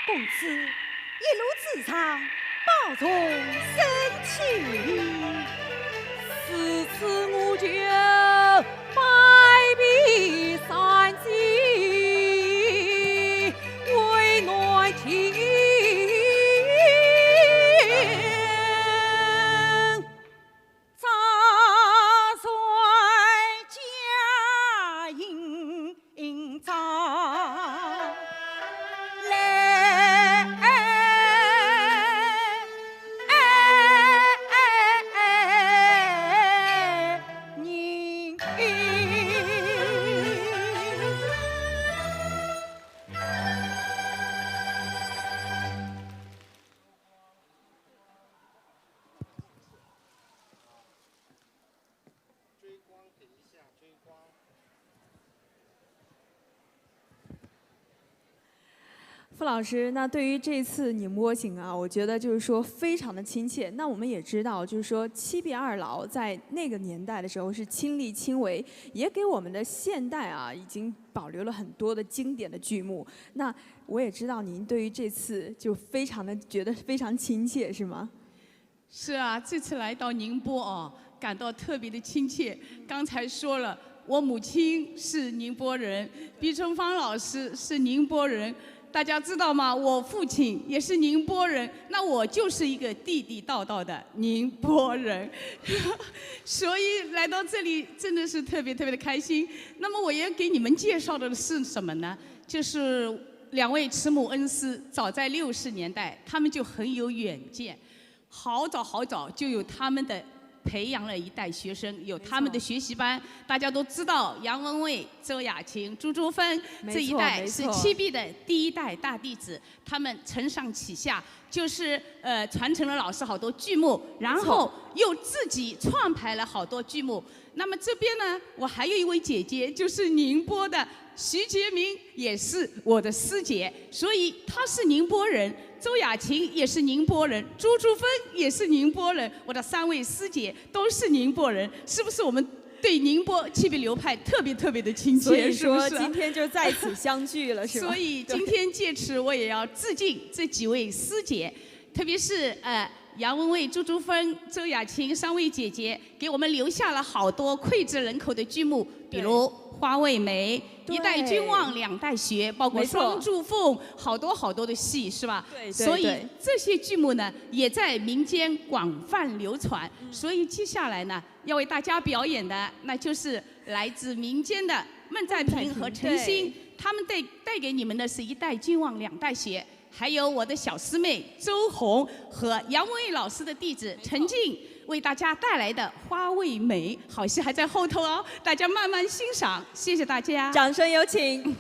Speaker 7: 公子一路自长，保重身体。
Speaker 5: 此次我就拜避三姐，为南京
Speaker 7: 扎帅家营造。
Speaker 1: 傅老师，那对于这次宁波行啊，我觉得就是说非常的亲切。那我们也知道，就是说七毕二老在那个年代的时候是亲力亲为，也给我们的现代啊已经保留了很多的经典的剧目。那我也知道您对于这次就非常的觉得非常亲切，是吗？
Speaker 3: 是啊，这次来到宁波哦，感到特别的亲切。刚才说了，我母亲是宁波人，毕春芳老师是宁波人。大家知道吗？我父亲也是宁波人，那我就是一个地地道道的宁波人，所以来到这里真的是特别特别的开心。那么我也给你们介绍的是什么呢？就是两位慈母恩师，早在60年代，他们就很有远见，好早就有他们的。培养了一代学生，有他们的学习班。大家都知道，杨文蔚、周雅琴、朱珠芬这一代是七毕的第一代大弟子，他们承上启下，就是传承了老师好多剧目，然后又自己创排了好多剧目。那么这边呢，我还有一位姐姐，就是宁波的徐杰明，也是我的师姐，所以她是宁波人。周雅琴也是宁波人，朱珠芬也是宁波人，我的3位师姐都是宁波人，是不是我们对宁波七毕流派特别特别的亲切？
Speaker 1: 所以说今天就在此相聚了，是吧？
Speaker 3: 所以今天借此我也要致敬这几位师姐，特别是杨文蔚、朱珠芬、周雅琴3位姐姐，给我们留下了好多脍炙人口的剧目，比如花未梅、一代君望两代学，包括双柱凤，好多的戏，是吧？
Speaker 1: 对。
Speaker 3: 所以这些剧目呢，也在民间广泛流传。所以接下来呢，要为大家表演的，那就是来自民间的孟占平和陈星，他们带给你们的是一代君望两代学。还有我的小师妹周红和杨文蔚老师的弟子陈静为大家带来的《花未梅》，好戏还在后头哦，大家慢慢欣赏。谢谢大家，
Speaker 1: 掌声有请。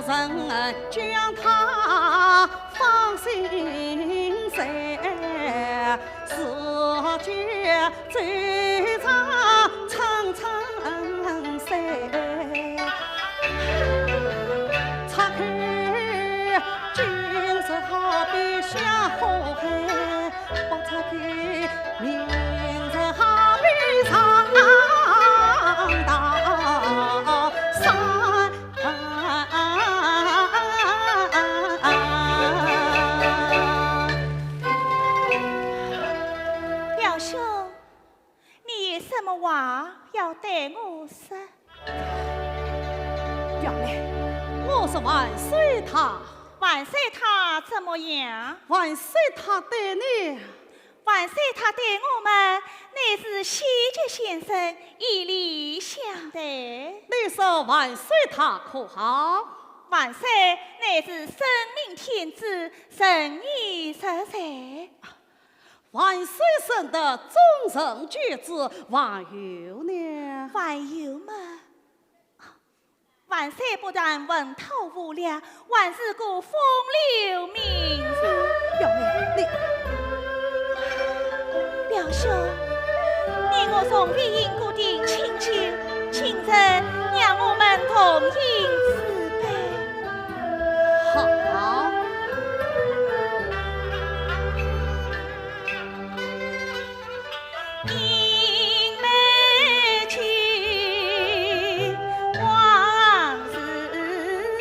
Speaker 7: 人将他放心在，世间最长苍苍山。擦看今日好比小河海，不擦看明日好比长大山。
Speaker 9: 表兄，你有什么话要对我说？
Speaker 7: 表妹，我是万岁他，
Speaker 9: 万岁他怎么样？
Speaker 7: 万岁他对你，
Speaker 9: 万岁他对我们乃是先觉先生以礼相待。
Speaker 7: 你说万岁他可好？
Speaker 9: 万岁乃是圣明天子，仁义实在。
Speaker 7: 万岁生的忠臣君子，还有呢？
Speaker 9: 还有吗？万岁不但文韬武略，还是个风流名士。
Speaker 7: 表妹，
Speaker 9: 表兄，你我从未饮过的清酒，请人让我们同饮此杯。
Speaker 7: 好。
Speaker 9: 饮美酒，往事忆，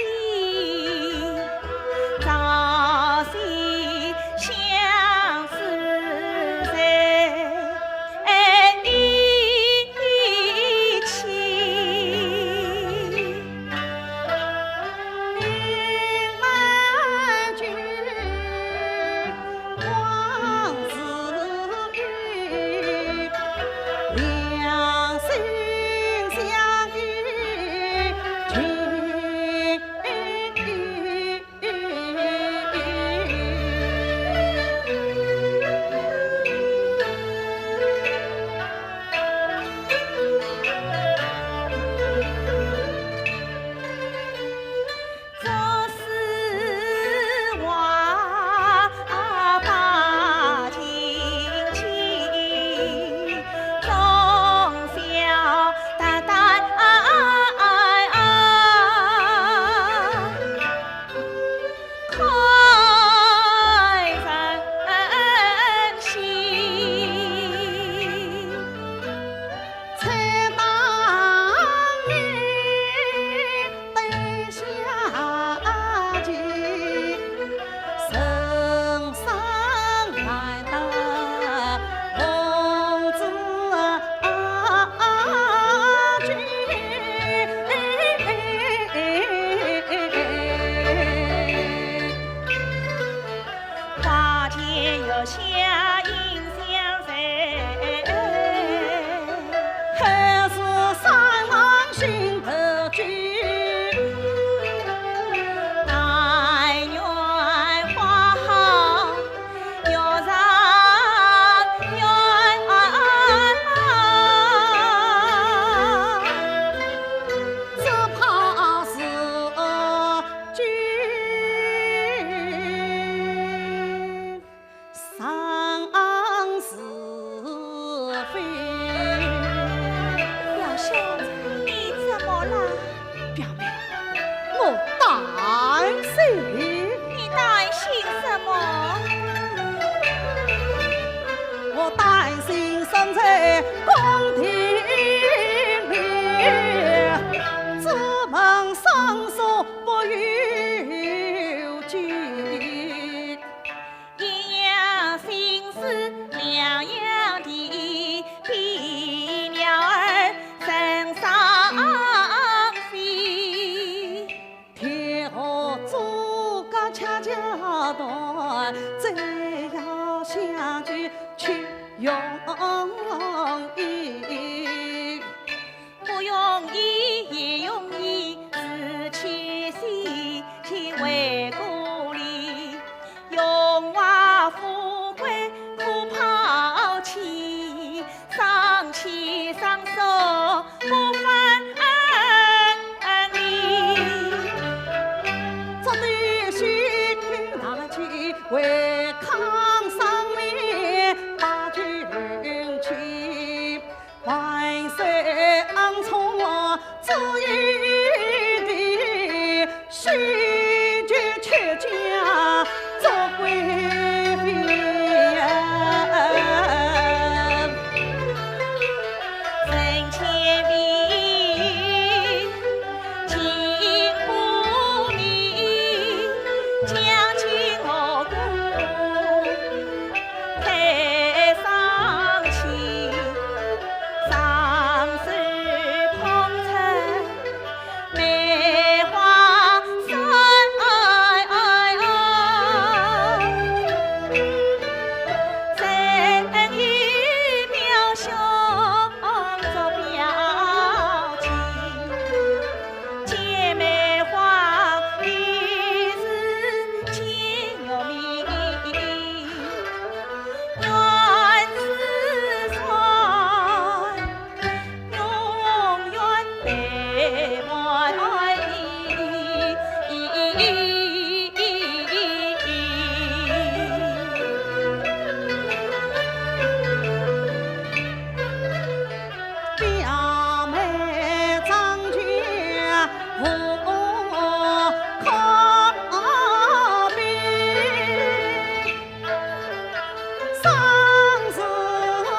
Speaker 9: 朝夕相思在一起。饮美酒，往事忆。两心相依，做事话把亲情，忠孝代代开人心。才当年对下情，圣上来到公子花前月下映相随，还是山上心头居。但愿花好，月上圆。只怕是君丧是非。表兄，你怎么了？
Speaker 7: 表妹，我担心。
Speaker 9: 你担心什么？
Speaker 7: 我担心身在宫廷里，只闻上说不由己，
Speaker 9: 一样心思两样的，比鸟儿身上飞。
Speaker 7: 天河诸葛恰恰断，再要相聚去容易。
Speaker 9: 不容易也容易，自欺欺为故里，荣华富贵苦抛弃，伤气伤手不分离。
Speaker 7: 自由的水就吃家做贵妃。
Speaker 5: 人前边情不明，将军我公太上亲，双手捧出梅花山。人以表兄做表亲，姐妹花于是情有名，愿子孙永远陪伴
Speaker 7: 表妹张娟无可比，上是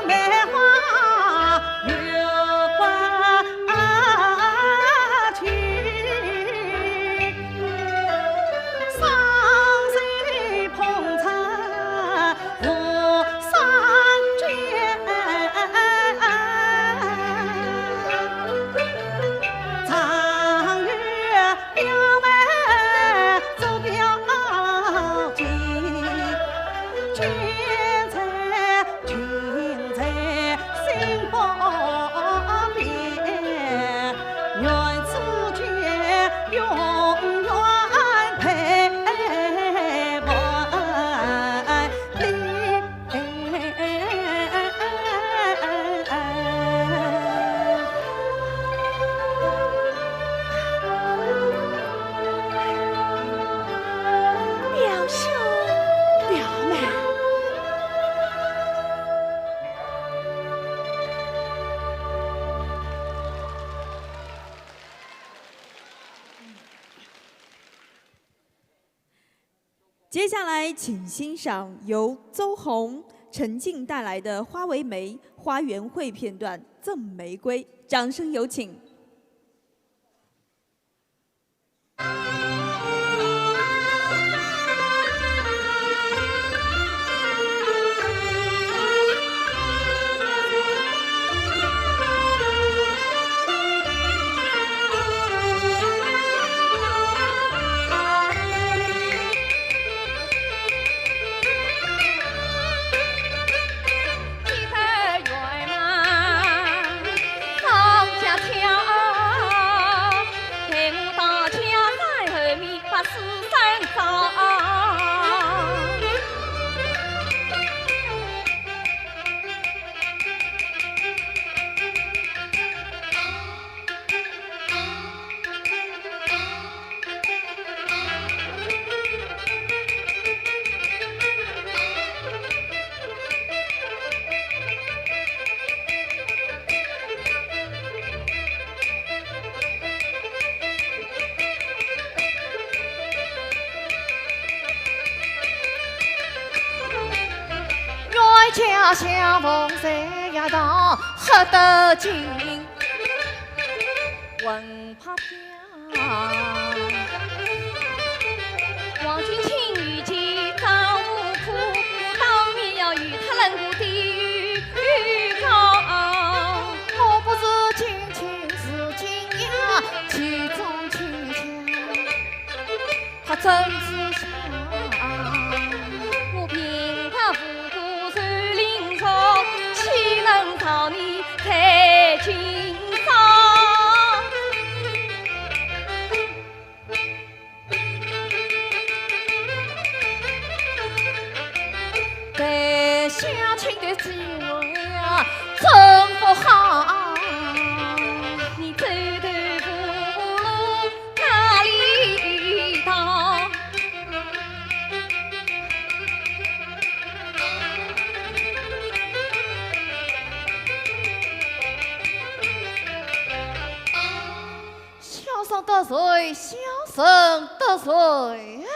Speaker 7: 梅花月关去，双手捧出无双卷。常与表妹做表亲，君在心不变，愿此间永远陪伴
Speaker 5: 表兄表妹。
Speaker 1: 接下来，请欣赏由邹红、陈静带来的《花为媒·花园会》片段《赠玫瑰》，掌声有请。
Speaker 6: 一个月嘛，放假跳，陪我到家在后面把书生找。
Speaker 7: 家乡风山呀道喝得尽，闻怕飘。
Speaker 6: 王君清遇见张无苦，当面要与他论过的预告。
Speaker 7: 我不是亲亲是亲呀，其中亲亲还真是傻。
Speaker 6: 我凭他富贵受领朝，岂能讨你太轻伤？
Speaker 7: 在相亲的机会呀，真不好。
Speaker 6: 你走投无路哪里到？上得罪，小生得罪了。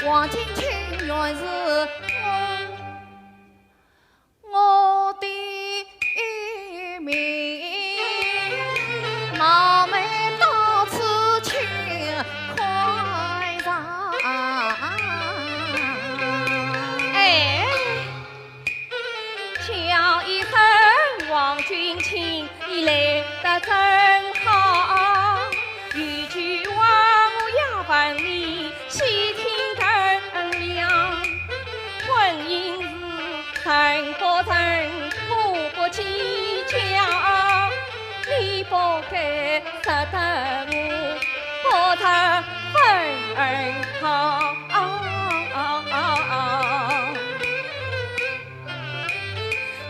Speaker 6: 望京情原是我的命，貌美到此情快上。哎，叫一声望君情，你来得真好，豫剧望我要问你，细听更亮。婚姻是成不成，不不计较，你不该舍得我，不曾分好。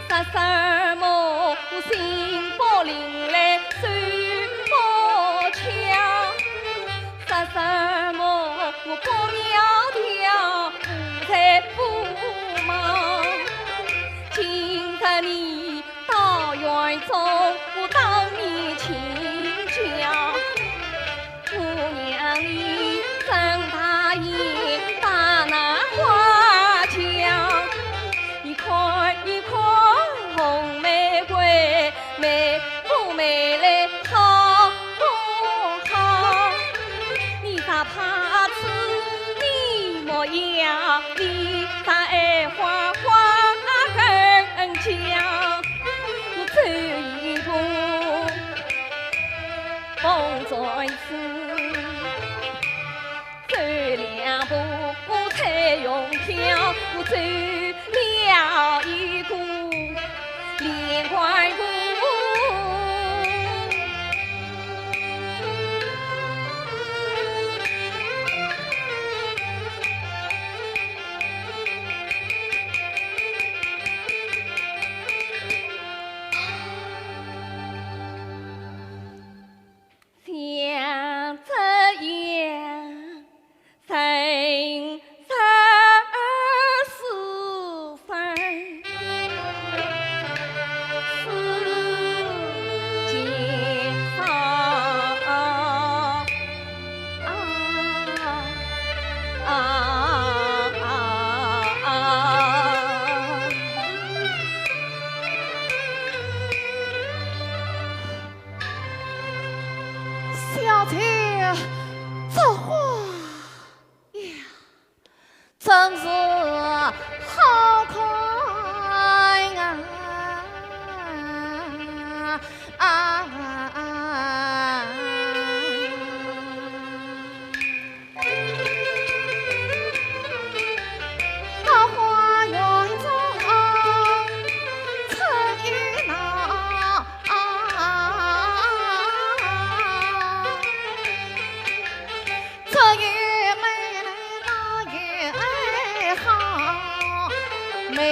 Speaker 6: 说什么心不灵来手不巧，说什么我不苗条五彩不忙。今日你到园中，我当你请教，姑娘你睁大眼把那花轿，你看一看红玫瑰美不美嘞，好不好？你咋怕此你模样，你咋爱花花更强？我走一步风转丝，走两步彩云飘，我走了一步连环步。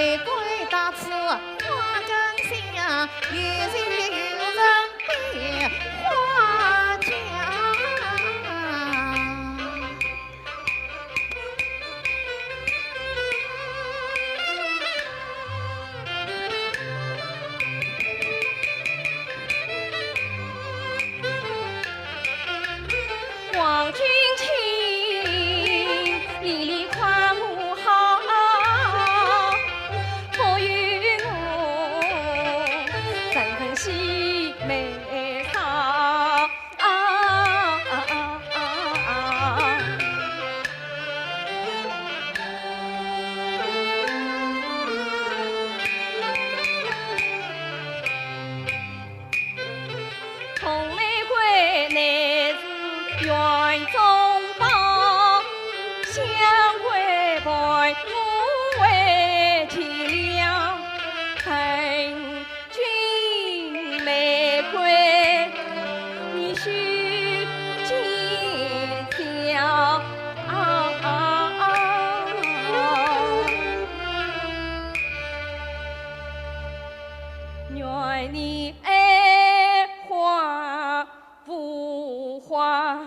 Speaker 6: 玫瑰大刺花更香，有情有人比花香。
Speaker 5: 望君情，离离宽幕好，我与我纷纷喜眉梢。红玫瑰乃是园中宝，香桂伴我为凄凉。恨君玫瑰，你须见笑。愿你爱花不花，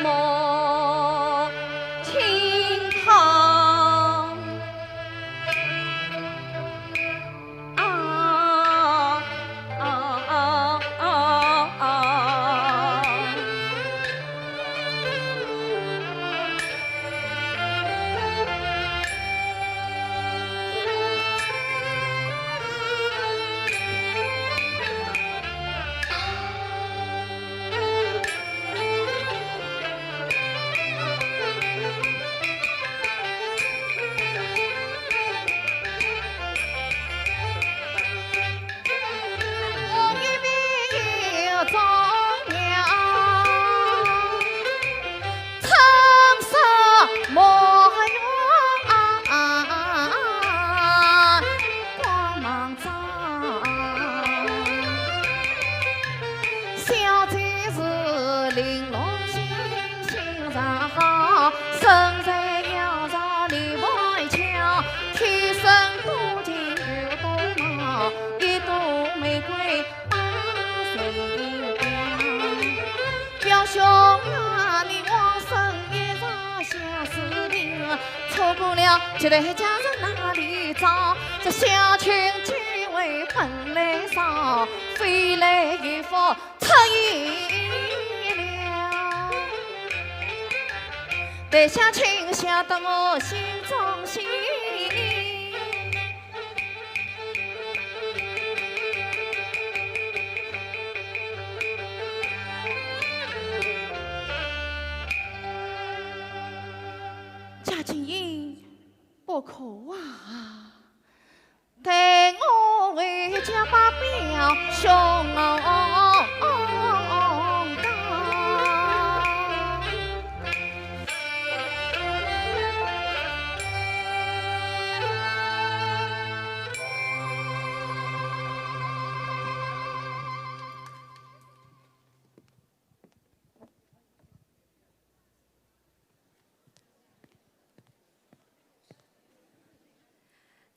Speaker 5: 莫轻旁。
Speaker 6: 兄啊，你往生一场相思病，错过了绝对家人哪里找？这小群聚会本来少，飞来一幅出意了。待相亲吓得我心中喜。家境不可啊，待我回家把表兄讲。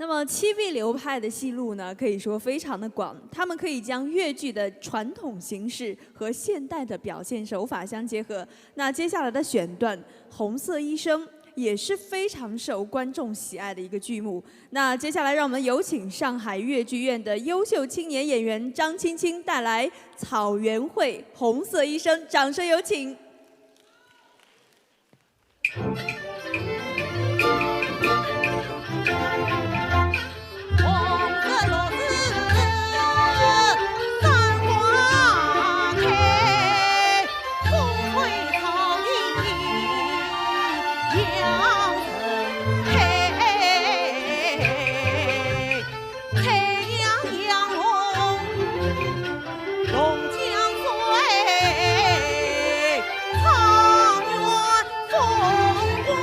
Speaker 1: 那么七碧流派的戏路呢，可以说非常的广，他们可以将越剧的传统形式和现代的表现手法相结合。那接下来的选段《红色医生》也是非常受观众喜爱的一个剧目。那接下来让我们有请上海越剧院的优秀青年演员张青青带来《草原会红色医生》，掌声有请。
Speaker 6: 龙江水，草原风光。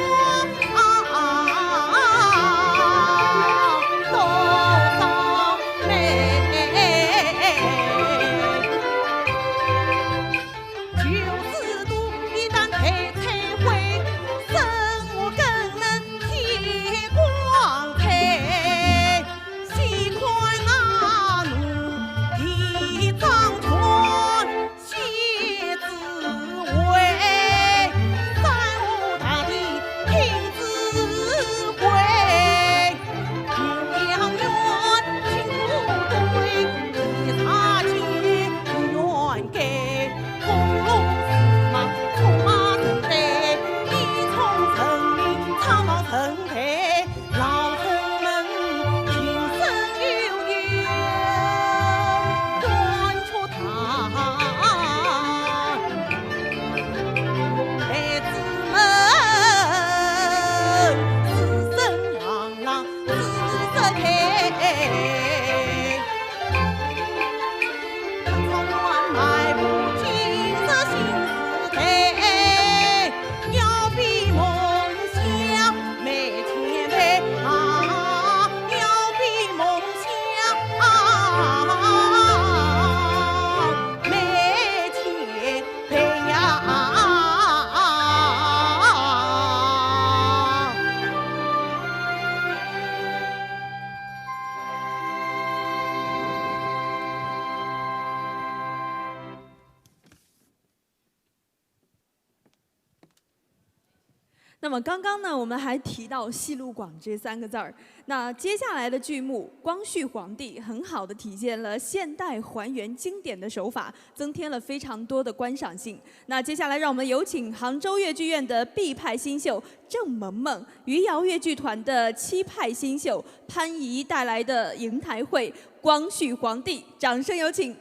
Speaker 1: 那么刚刚呢，我们还提到戏路广这3个字儿。那接下来的剧目《光绪皇帝》很好的体现了现代还原经典的手法，增添了非常多的观赏性。那接下来让我们有请杭州越剧院的 B 派新秀郑萌萌、余姚越剧团的7派新秀潘怡带来的瀛台会《光绪皇帝》，掌声有请。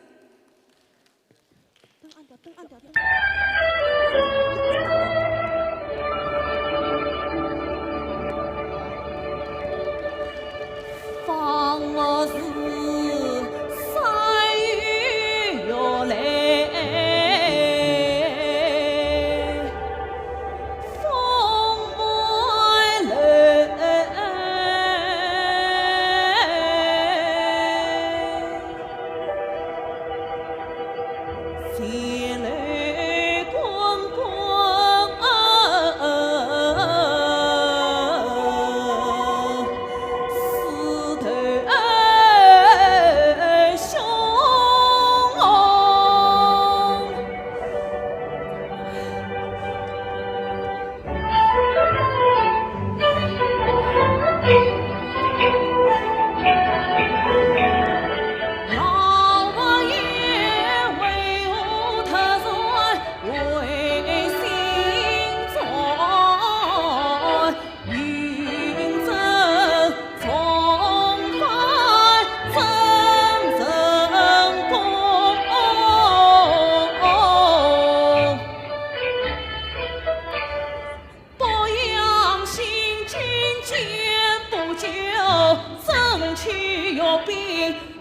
Speaker 1: 灯暗掉，灯暗掉，灯暗掉。
Speaker 5: 方我是3月要来，风满楼，前来滚滚。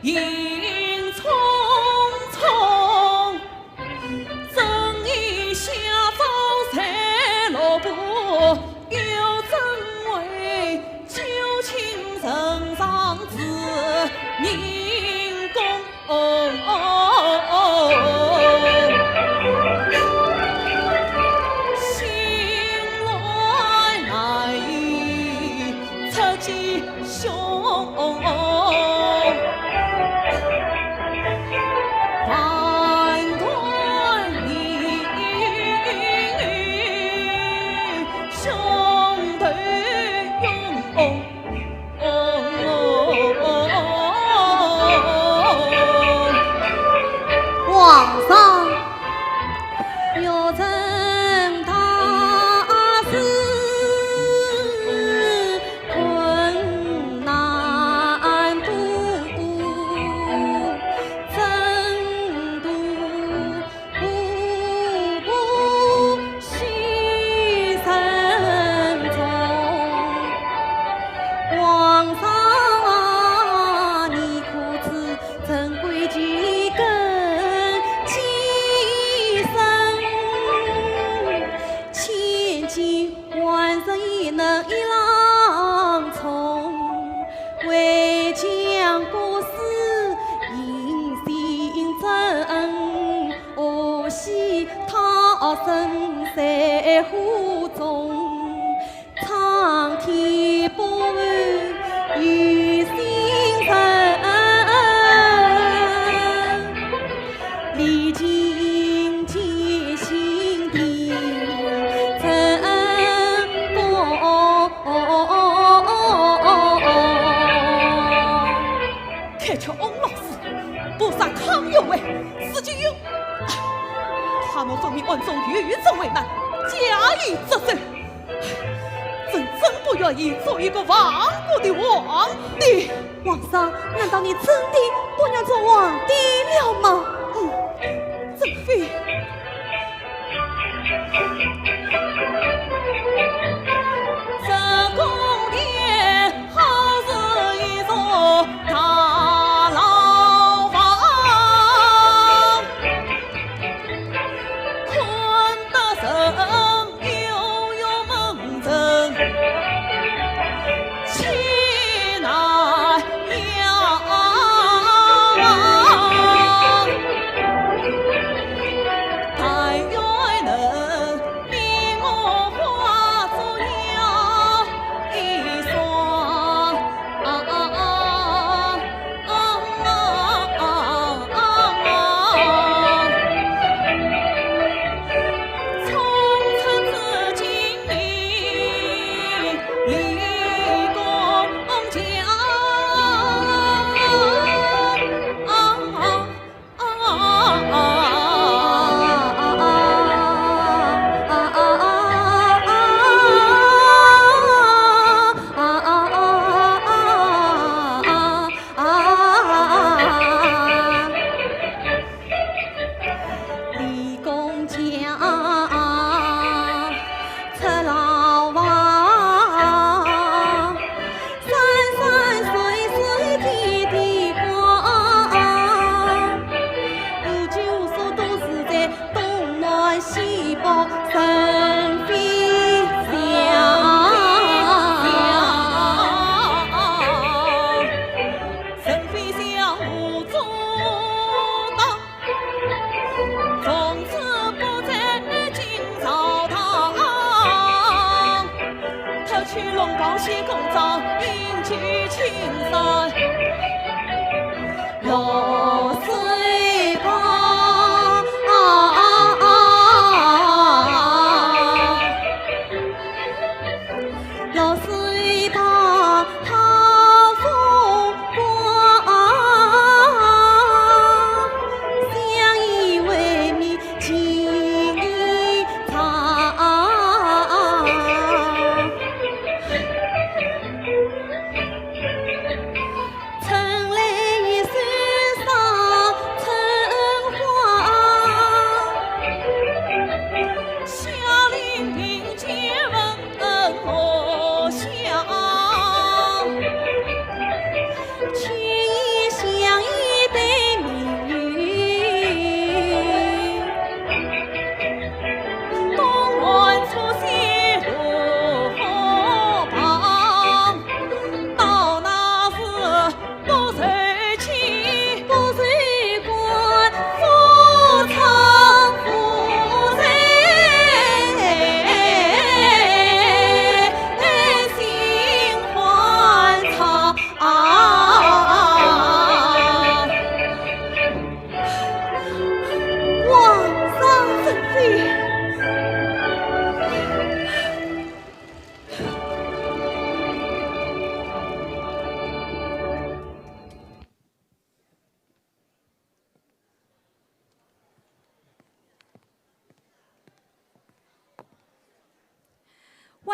Speaker 5: 迎匆匆，正义下走才落步，又怎为旧情人上子民工？心来难以出吉凶。
Speaker 6: 皇上有臣大事困难度，征途不惜慎重。皇上你可知珍贵几根？万人亦能一郎从，为将国事应心真，何惜他身在湖中，苍天不安于心人，历经艰辛的
Speaker 5: 开桥翁老师，不杀康有为，司机勇，他们分明暗中与朕为难，假意折身。朕真不愿意做一个亡国的皇帝。
Speaker 6: 皇上，难道你真的不愿做皇帝了吗？
Speaker 5: 朕非。这宫殿好似一座大牢房，困得人悠悠梦枕，气难扬。但愿能令我化作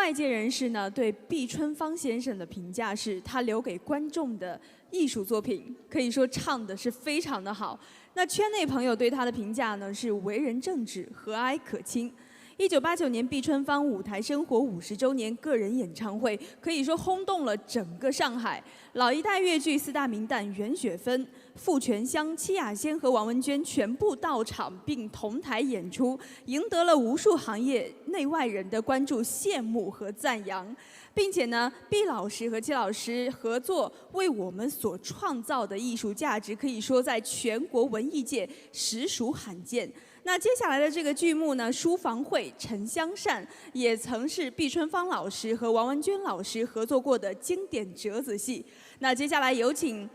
Speaker 1: 外界人士呢对毕春芳先生的评价是，他留给观众的艺术作品可以说唱的是非常的好。那圈内朋友对他的评价呢是为人正直、和蔼可亲。1989年毕春芳舞台生活50周年个人演唱会，可以说轰动了整个上海。老一代粤剧4大名旦袁雪芬、傅全香、戚雅仙和王文娟全部到场并同台演出，赢得了无数行业内外人的关注、羡慕和赞扬。并且呢，毕老师和戚老师合作为我们所创造的艺术价值，可以说在全国文艺界实属罕见。那接下来的这个剧目呢，《书房会》陈香善也曾是毕春芳老师和王文娟老师合作过的经典折子戏。那接下来有请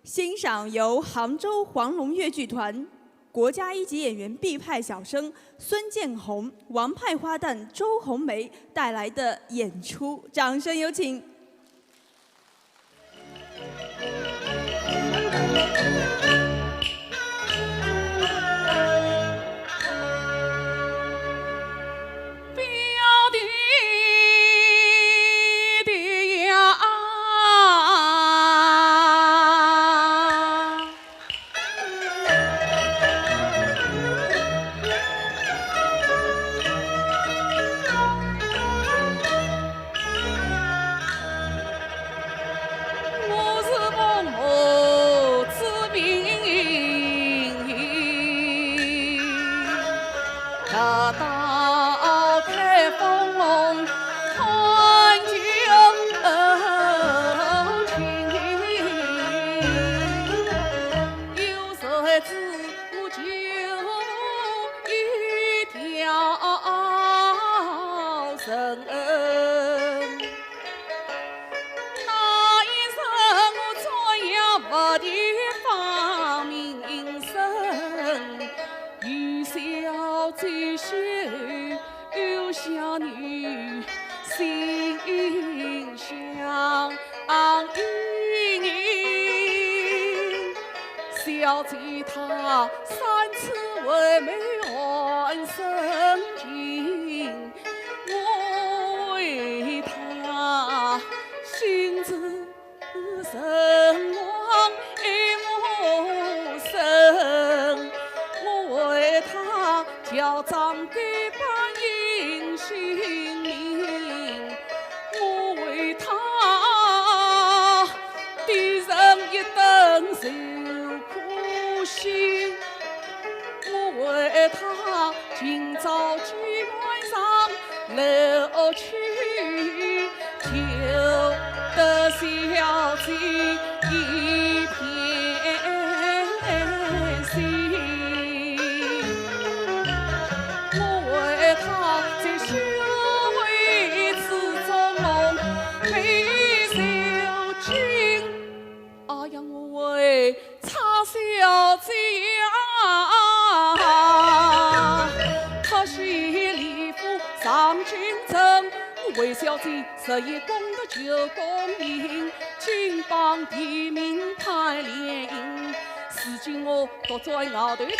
Speaker 1: 欣赏由杭州黄龙粤剧团国家1级演员毕派小生孙建宏、王派花旦周红梅带来的演出，掌声有请。
Speaker 5: 小姐她3次为美换生情，我为她心之神往爱我深，我为她叫张给半应性命，我为她低人一等受苦心，我为她今朝今晚上楼去，求得小姐一片心。我为她在修为之中备受惊，哎呀，我为差小姐呀，她是礼服上京城，为小姐实现功德就功名，金榜题名派联姻，如今我独在鳌头中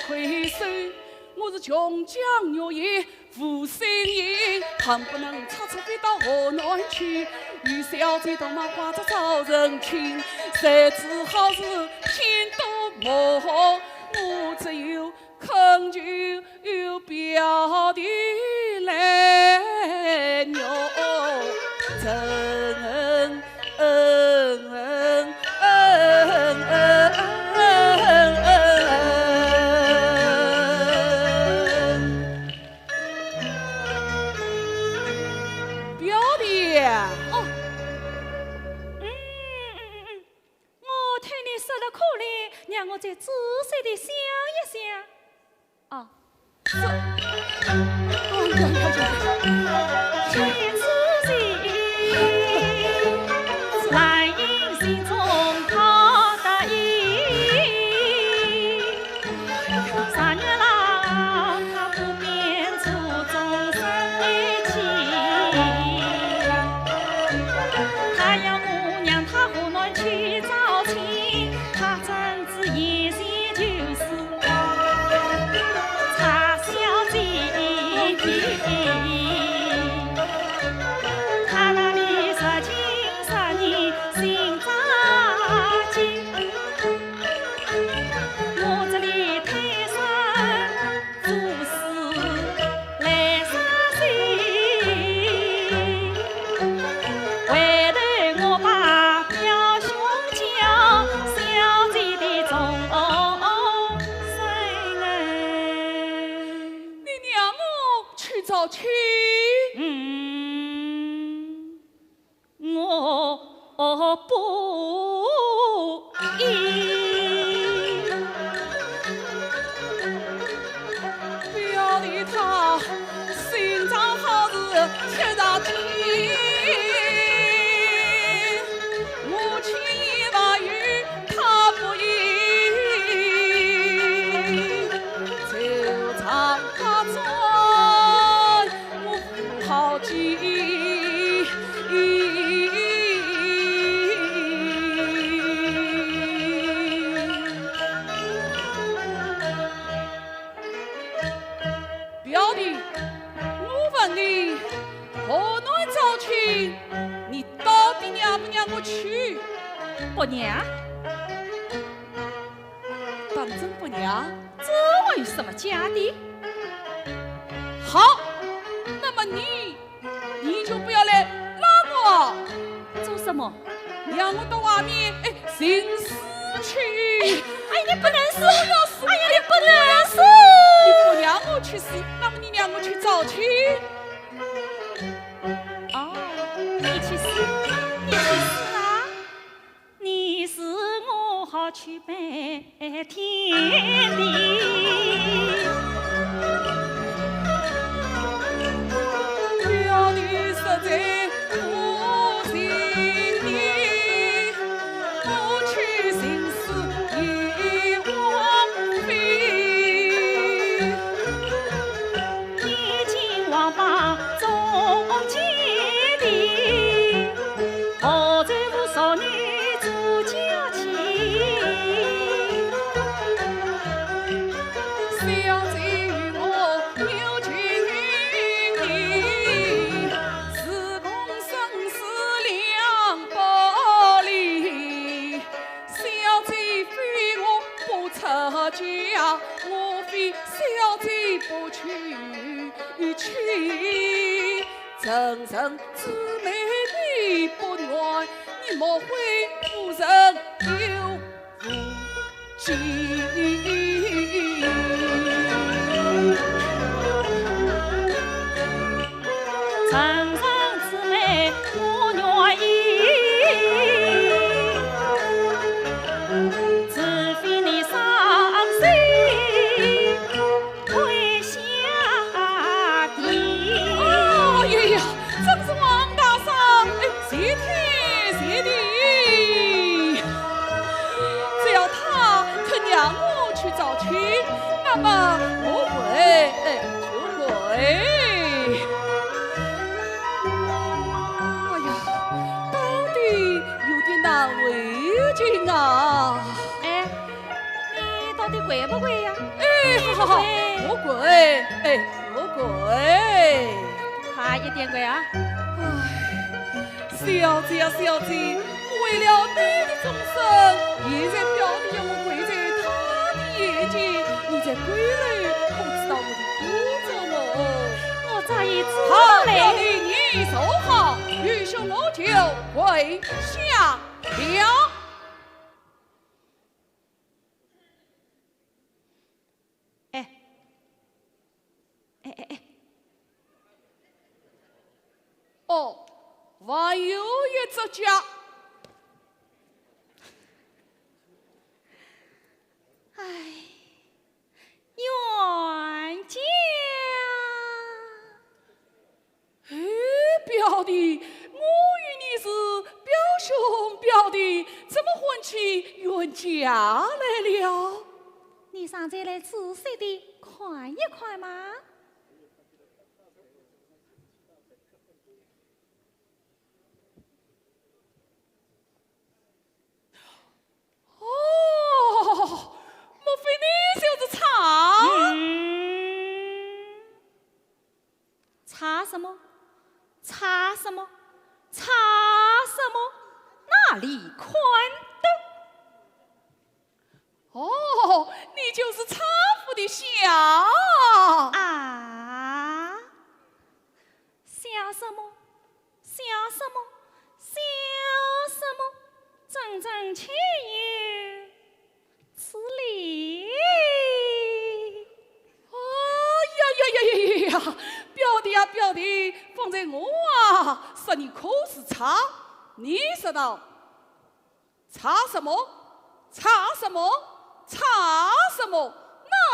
Speaker 5: 亏损。我是穷江月夜负心音，恨不能叉车飞到河南去，与小姐同马挂着招人亲，谁知好事天都没，我只有恳求表弟来肉真
Speaker 6: 让我再仔细地想一想。哦，天之心，兰因心中他得意。3月郎他不免注重生爱情，他要姑娘他湖南去找亲，他真是言行就是差小姐。
Speaker 5: 不应。
Speaker 11: 表弟他心肠好是天上天，母亲一把雨他不应，就唱他尊我不好记。表弟，我问你，河南早起，你到底让不让我去？
Speaker 5: 不娘，
Speaker 11: 当真不让？
Speaker 5: 这我有什么假的？
Speaker 11: 好，那么你就不要来拉我，
Speaker 5: 做什么？
Speaker 11: 让我到外面寻死去。
Speaker 5: 哎，你不能死！哎呀，你不能死！
Speaker 11: 你不让我去死，那么你让我去早起。
Speaker 5: 哦，你去死！你去死啊！你死我好去拜天地。
Speaker 11: 表弟实在不行你，我去寻死也枉费。
Speaker 5: 已经王八中间的，何在乎少女做家妻？
Speaker 11: 想在于我有情意，是共生死两不离。小姐非我不出家，我非小姐不娶妻。层层姊妹你不爱，你莫非夫人有夫妻？
Speaker 5: 层层姊妹我愿意，只非你伤心跪下地。
Speaker 11: 哎呀，真是王大嫂，谢天谢地！只要他肯让我去早起，那么我会就会。哎呀，到底有点难为情啊！
Speaker 5: 哎，你到底跪不跪呀？
Speaker 11: 好好，我跪，我跪。
Speaker 5: 快一点跪啊！
Speaker 11: 小姐啊，小姐，为了你的终身，现在表弟要我跪在他的眼前，你再跪来，可知道我的负责哦？
Speaker 5: 我早已知
Speaker 11: 好，
Speaker 5: 道
Speaker 11: 表
Speaker 5: 嘞。
Speaker 11: 弟你坐好，于是我就跪下了。
Speaker 5: 哎，
Speaker 11: 哦，还有一只家。
Speaker 5: 哎，冤家。
Speaker 11: 表弟，我与你是表兄表弟，怎么混起冤家来了？
Speaker 5: 你上再来仔细的看一看嘛。
Speaker 11: 哦，莫非你就是茶？
Speaker 5: 查什么？查什么？查什么？哪里宽的？
Speaker 11: 哦，你就是茶夫的小
Speaker 5: 啊！想什么？想什么？想什么？真真切切，此理！
Speaker 11: 呀，表弟啊表弟，放在我啊，说你可是茶，你说道查什么？查什么？查什么？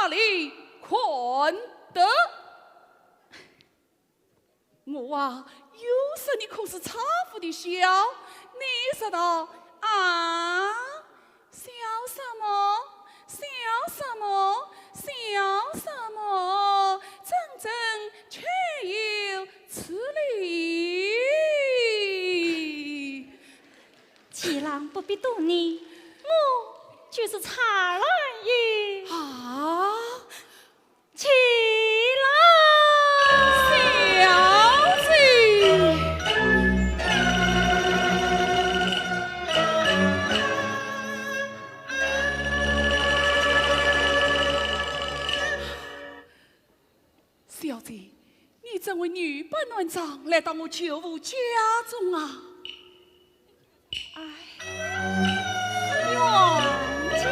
Speaker 11: 哪里困得？我啊，有时你可是差不的笑，你说道啊？笑什么？笑什么？笑什么？真正却有此理。
Speaker 5: 七郎不必多念，我就是茶兰也。
Speaker 11: 啊，
Speaker 5: 七郎，
Speaker 11: 小姐。小姐，你怎为女扮男装来到我舅父家中啊？
Speaker 5: 冤家。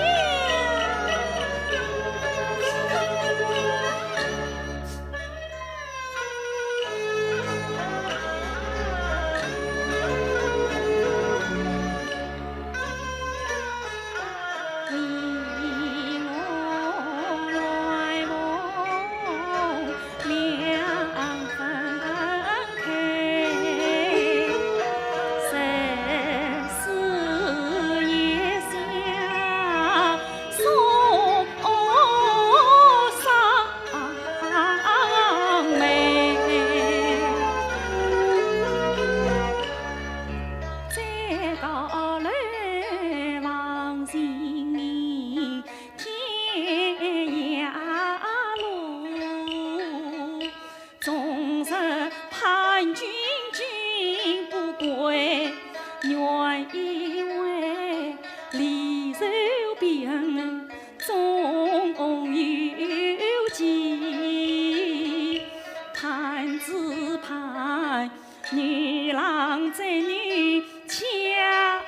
Speaker 5: 女郎在女家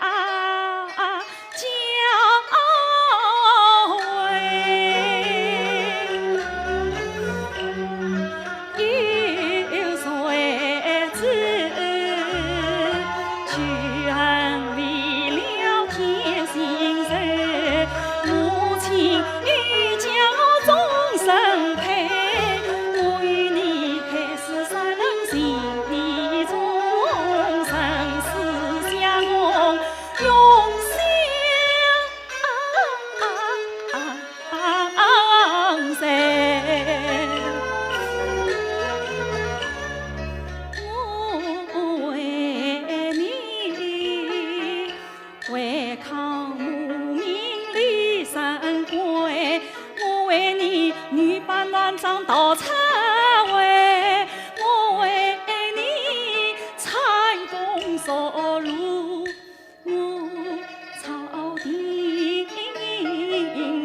Speaker 5: 到餐位，我为你参公所路，我朝廷，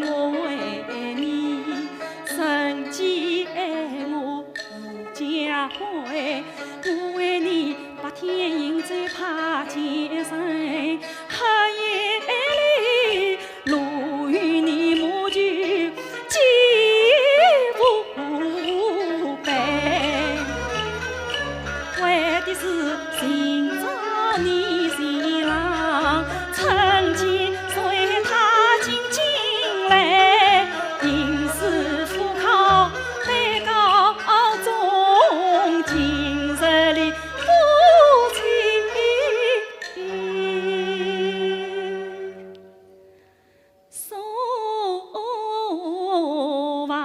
Speaker 5: 我为你生计我无家规，我为你白天迎走怕见神，黑夜里路与你母舅。是寻找你新郎，趁机随他进京来，应试赴考得高中，今日里夫妻守望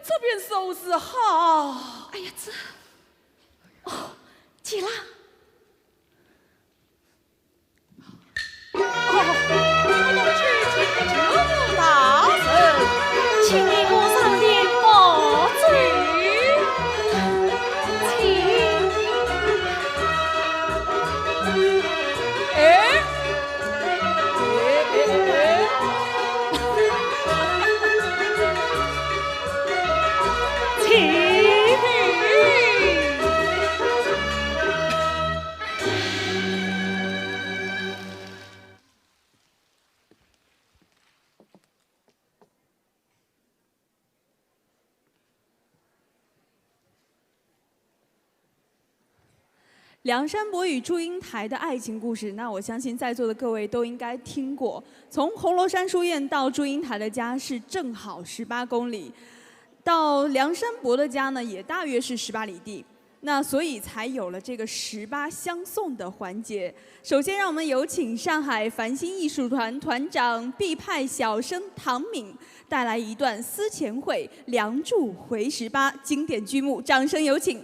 Speaker 11: 这边收拾好。
Speaker 5: 哎呀，起啦！
Speaker 11: 我去请求大人，
Speaker 5: 请你我上殿报罪。
Speaker 11: 请。
Speaker 1: 梁山伯与祝英台的爱情故事，那我相信在座的各位都应该听过。从红楼山书院到祝英台的家是正好18公里，到梁山伯的家呢也大约是18里地。那所以才有了这个18相送的环节。首先，让我们有请上海繁星艺术团团长毕派小生唐敏带来一段思前会《梁祝回18》经典剧目，掌声有请。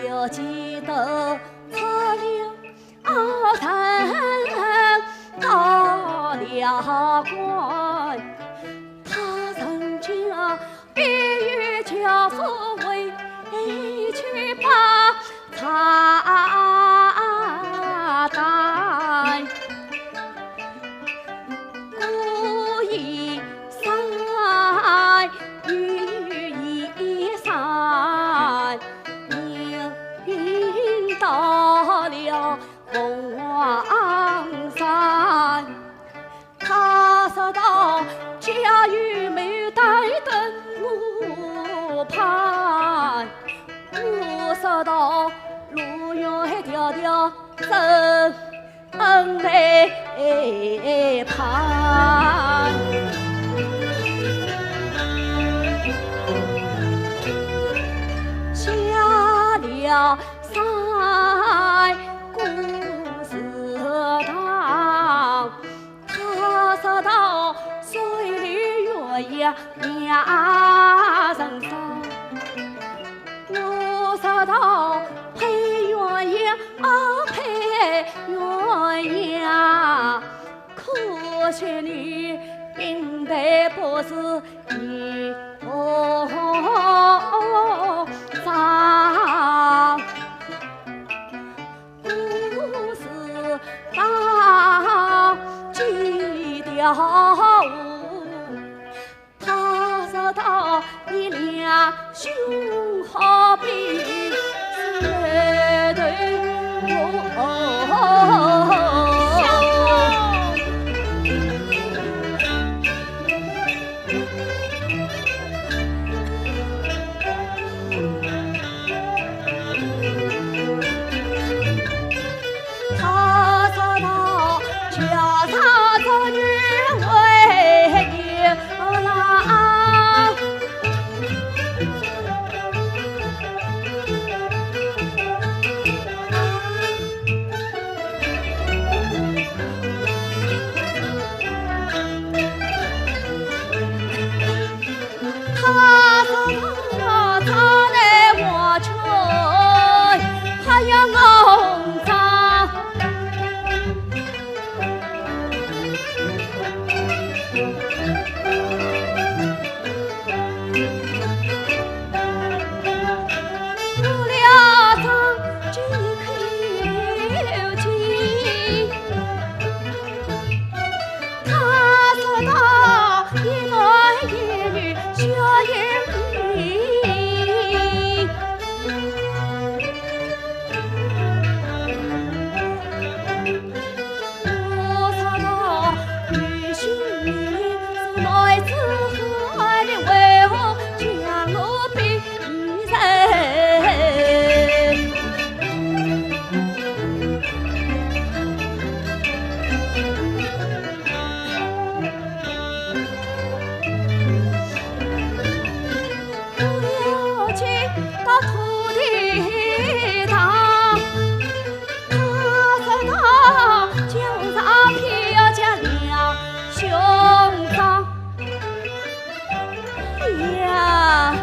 Speaker 6: 又记得他俩到了关，他曾将碧玉交付回去把茶担，故意散雨一散，云到了凤凰山。他说到家有没带灯我盼，我说到路远迢迢真难盼。下了山故事堂，他说到水里鸳鸯两人伤，我说到配鸳鸯配鸳鸯，可惜你并非不是一头伤。故事到记得兄好比石头他说道：“叫他做女为牛郎。”他说他来我村，还要弄脏。入了账，这口气。他说道：“一男一女学英语。”我说道：“女婿是来自河的，为何将我比人？”不了去到土地堂，他说道：“就让票价两兄长。”呀，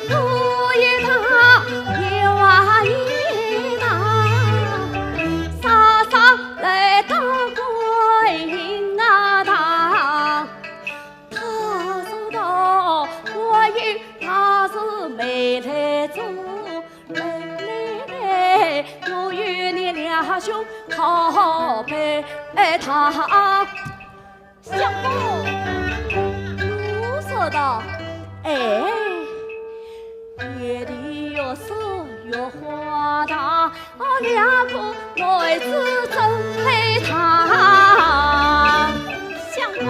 Speaker 6: 路一趟，一碗一汤，沙上来到观音那堂。他说道：“观音他是没来做，来，我与你两兄好配他。”相公，我说道：“哎。”夜里越说越花大，两个来自真配他。相公，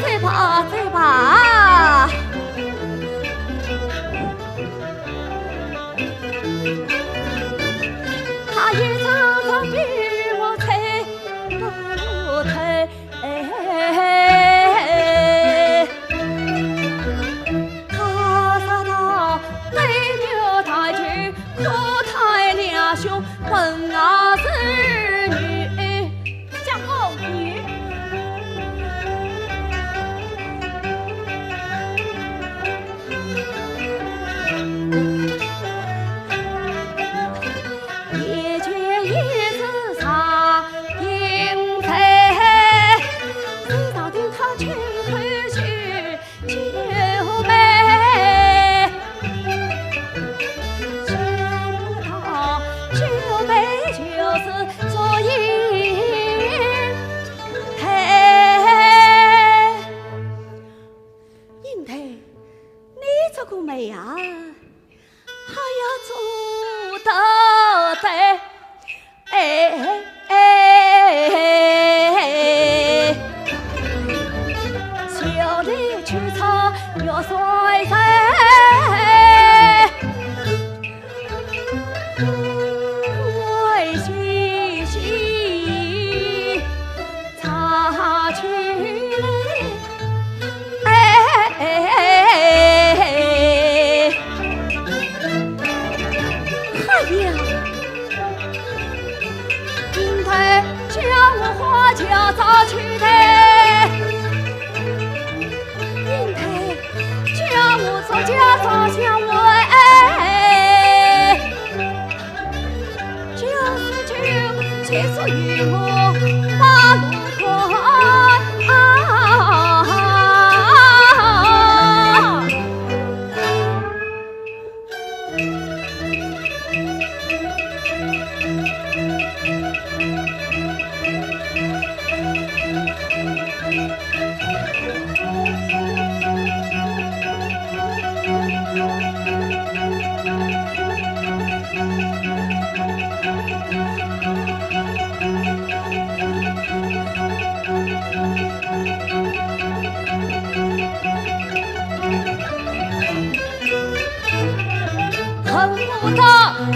Speaker 6: 再吧再吧。他一张张比我才不退。兄问儿是女，相公女。一拳一字杀英才，谁道定他全会去救美。就是做英台，英台，你这个妹呀，还要做到在，小里去草要甩甩。叫早去的，应该叫我做家早相问，就是就结束与我把路宽。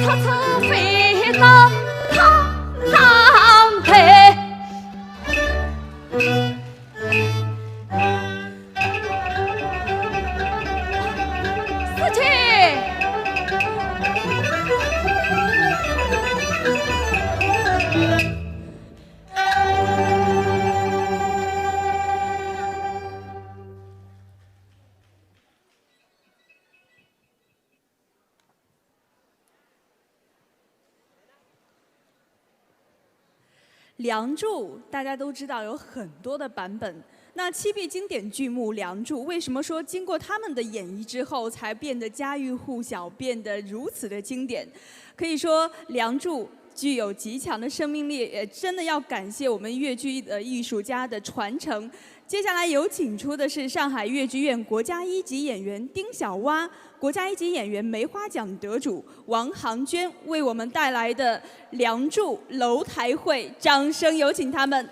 Speaker 6: 他曾飞到他上头。
Speaker 11: 四姐。
Speaker 1: 《梁祝》大家都知道有很多的版本，那7必经典剧目《梁祝》，为什么说经过他们的演绎之后，才变得家喻户晓，变得如此的经典？可以说，《梁祝》具有极强的生命力，也真的要感谢我们粤剧的艺术家的传承。接下来有请出的是上海粤剧院国家一级演员丁小蛙、国家一级演员梅花奖得主王航娟为我们带来的《梁祝》楼台会，掌声有请他们。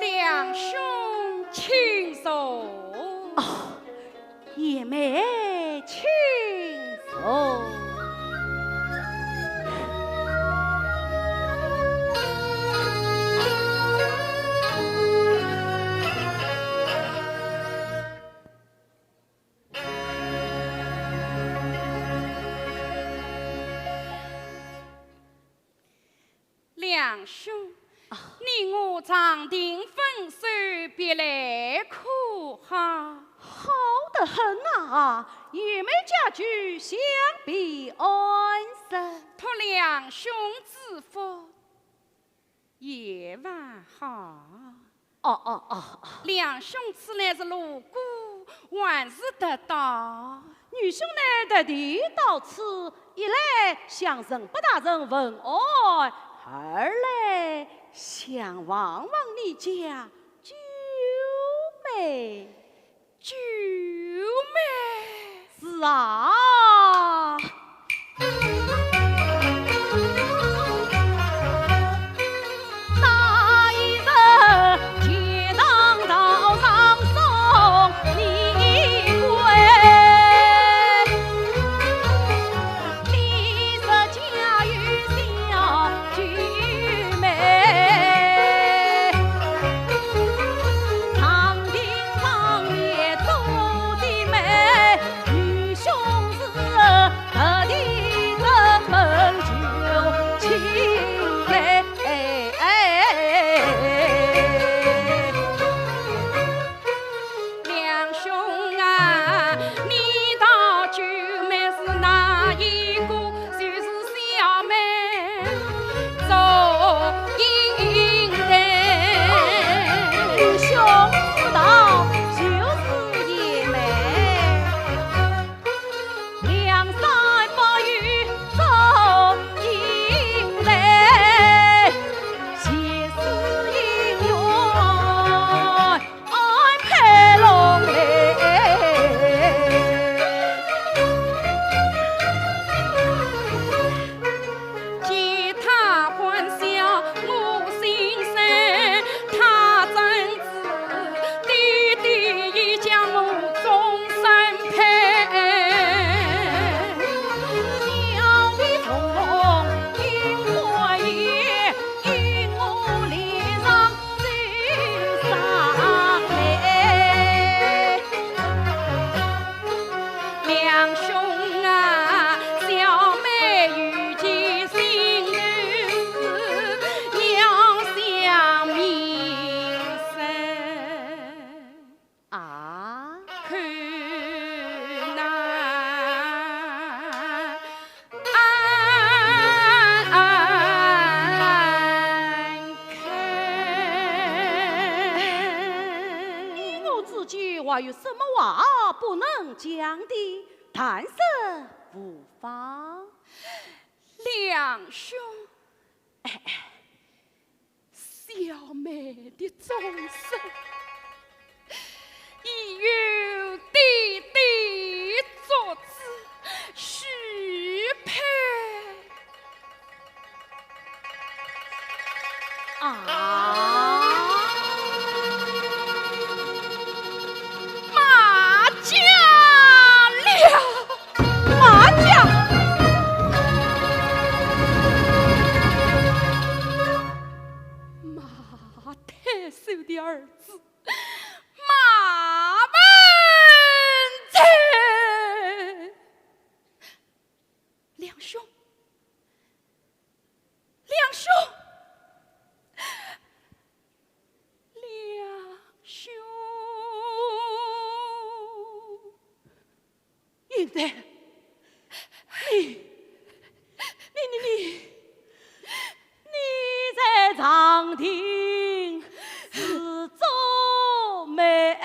Speaker 6: 两兄请坐。
Speaker 7: 爷妹请坐。
Speaker 6: 两兄，你我长亭分手，别来可好？
Speaker 7: 好得很啊！爷妹家居相比安生，
Speaker 6: 托两兄之福，也还好。两兄此乃是路过，万事得到。
Speaker 7: 女兄呢得地到此，一来向人不大人问安，二来想望望你家九妹。
Speaker 6: 九妹，
Speaker 7: 是啊。那一日街堂道上送你归，你是家喻小九妹，堂亭旁也走的美，女兄是话有什么话不能讲的，但是不妨。
Speaker 11: 两兄，小妹的终身已由弟弟做主许配。马家了，马家。马太守的儿子马文才，两兄，两兄，两兄，
Speaker 7: 应在，你在长亭是做美。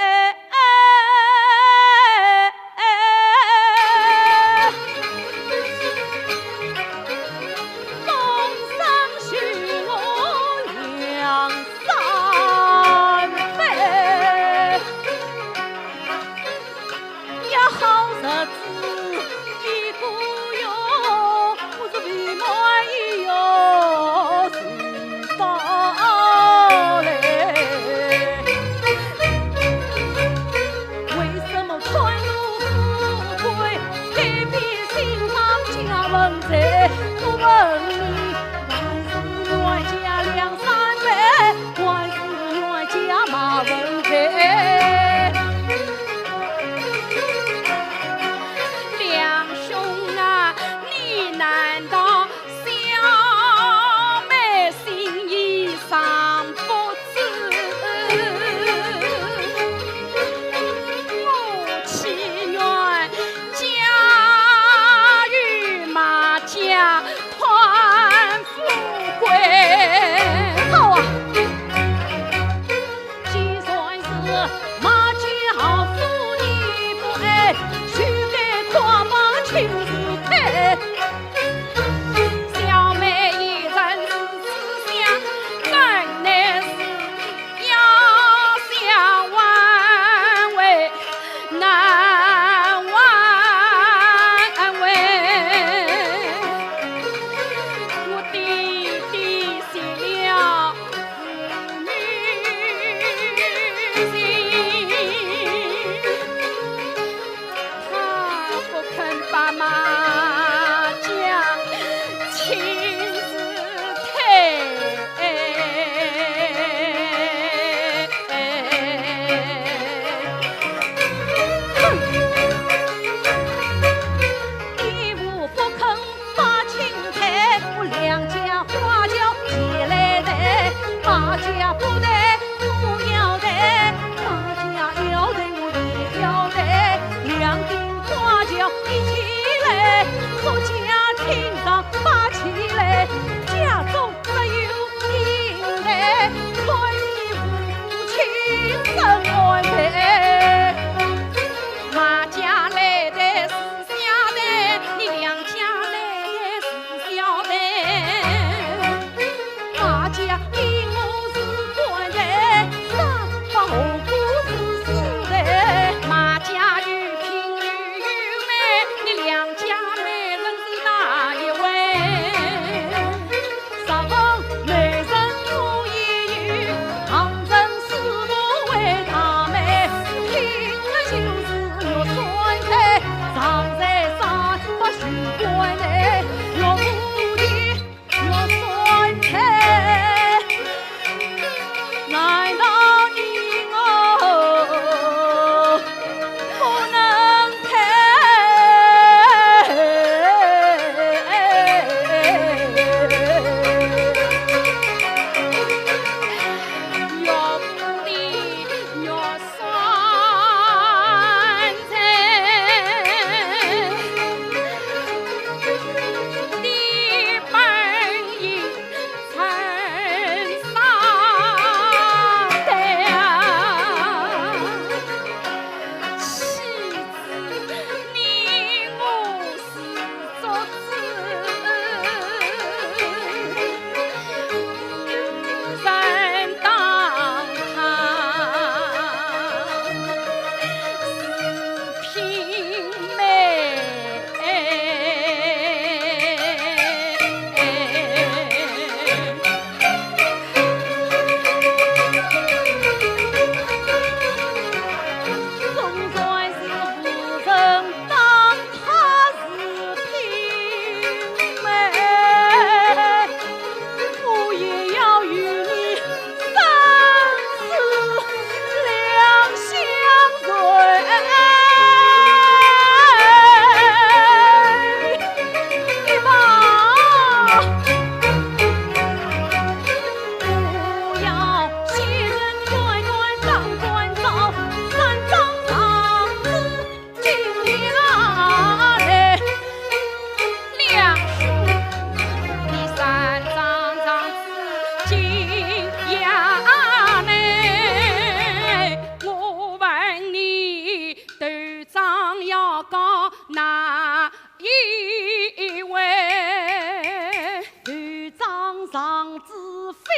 Speaker 5: 上子非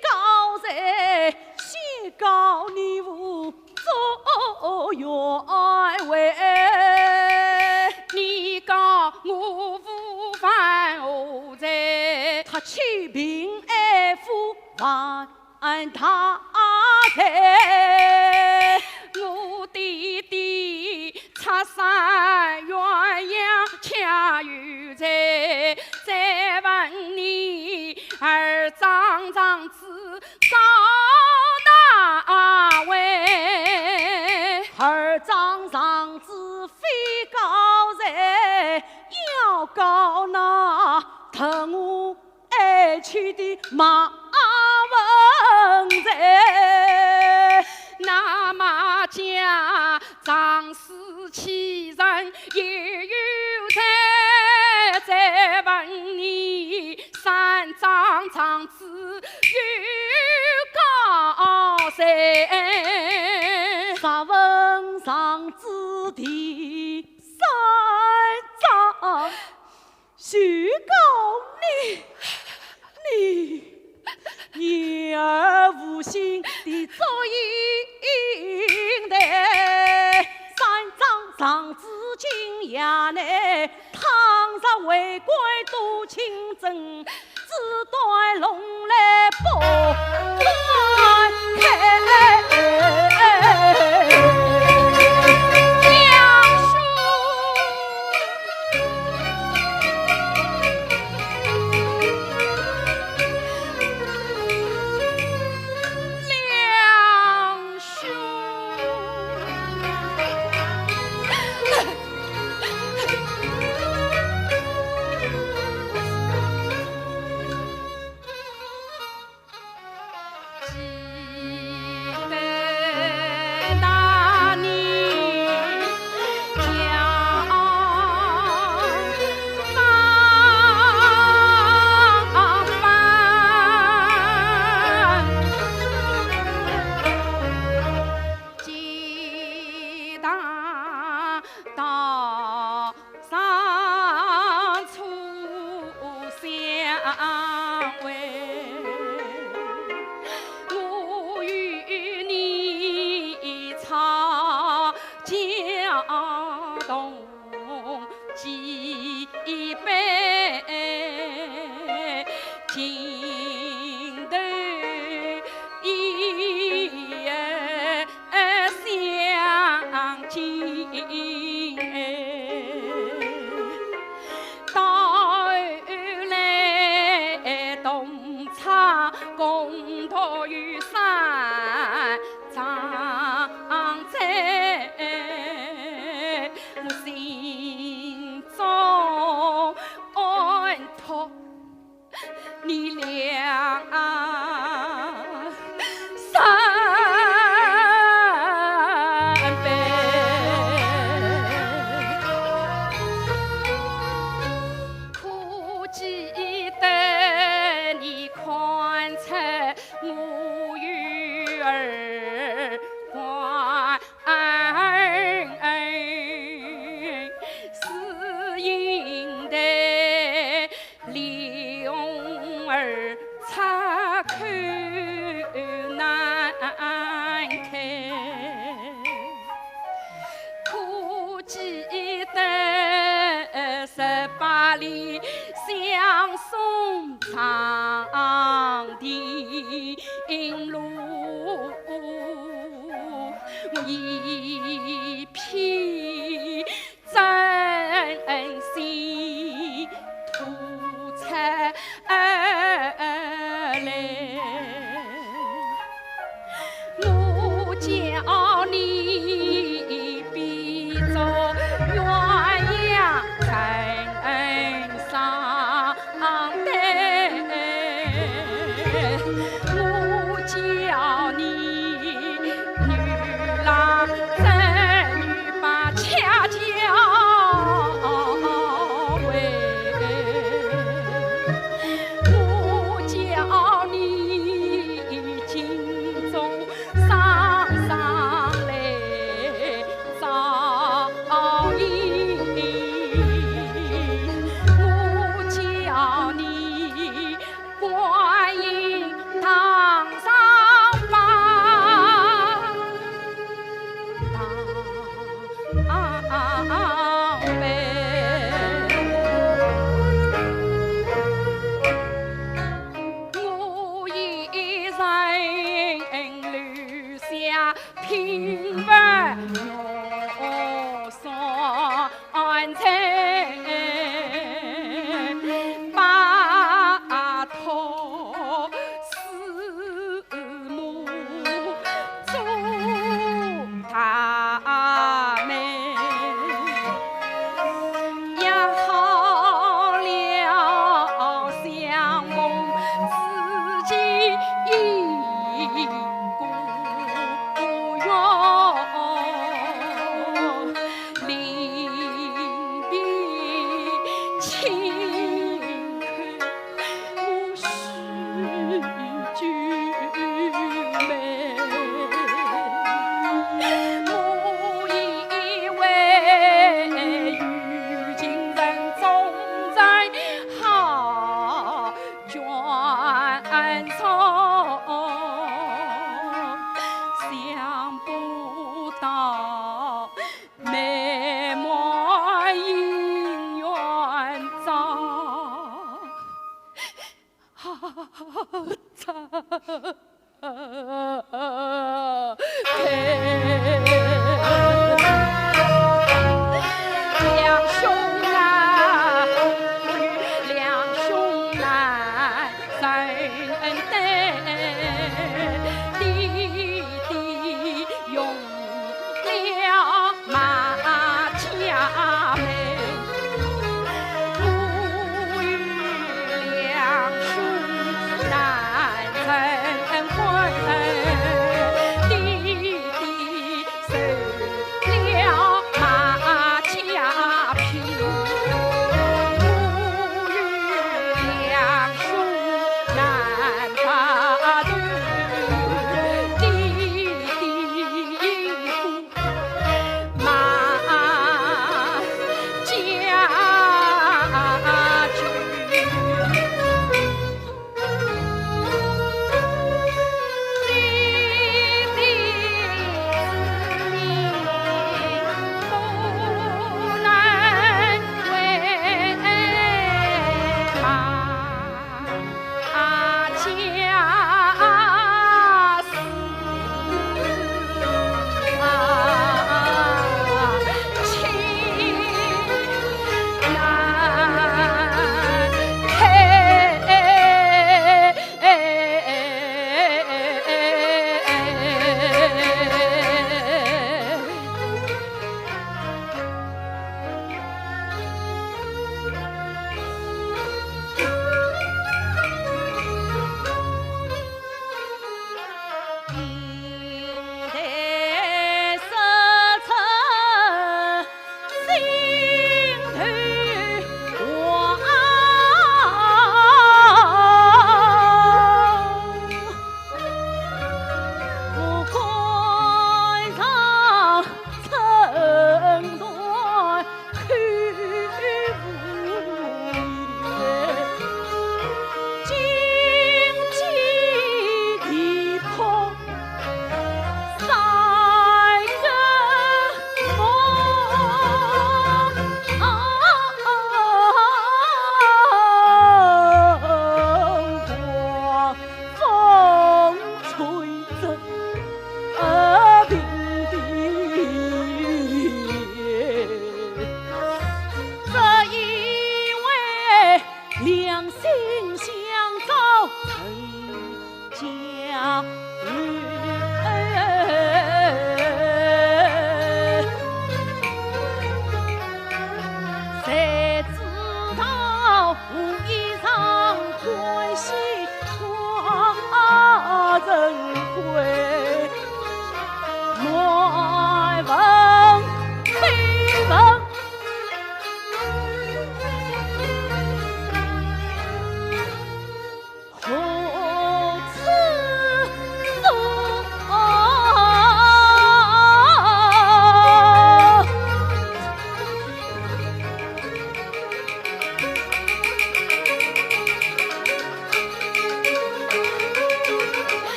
Speaker 5: 高人，先告你无作冤为。
Speaker 11: 你讲我无犯何罪？
Speaker 5: 他欺贫爱富还他财。
Speaker 11: 我弟弟出山鸳鸯恰有财，再问你二丈子高大位，
Speaker 5: 二丈子非高人，要告那疼我爱妻的马文才。
Speaker 11: 那么家长死欺人也有财，再问你三丈子有高谁？
Speaker 5: 啥问上子的三丈，许告你言而无信的作淫台。三丈子今夜内倘若回归多清真，只待龙来报来开。
Speaker 11: 一片真心吐出来，我叫你别做鸳鸯真上台。
Speaker 5: 两兄啊，两兄难分担，弟弟用了马家门，母与两兄难分婚，弟弟受了马家贫，母与两兄难把断，弟弟负马家驹。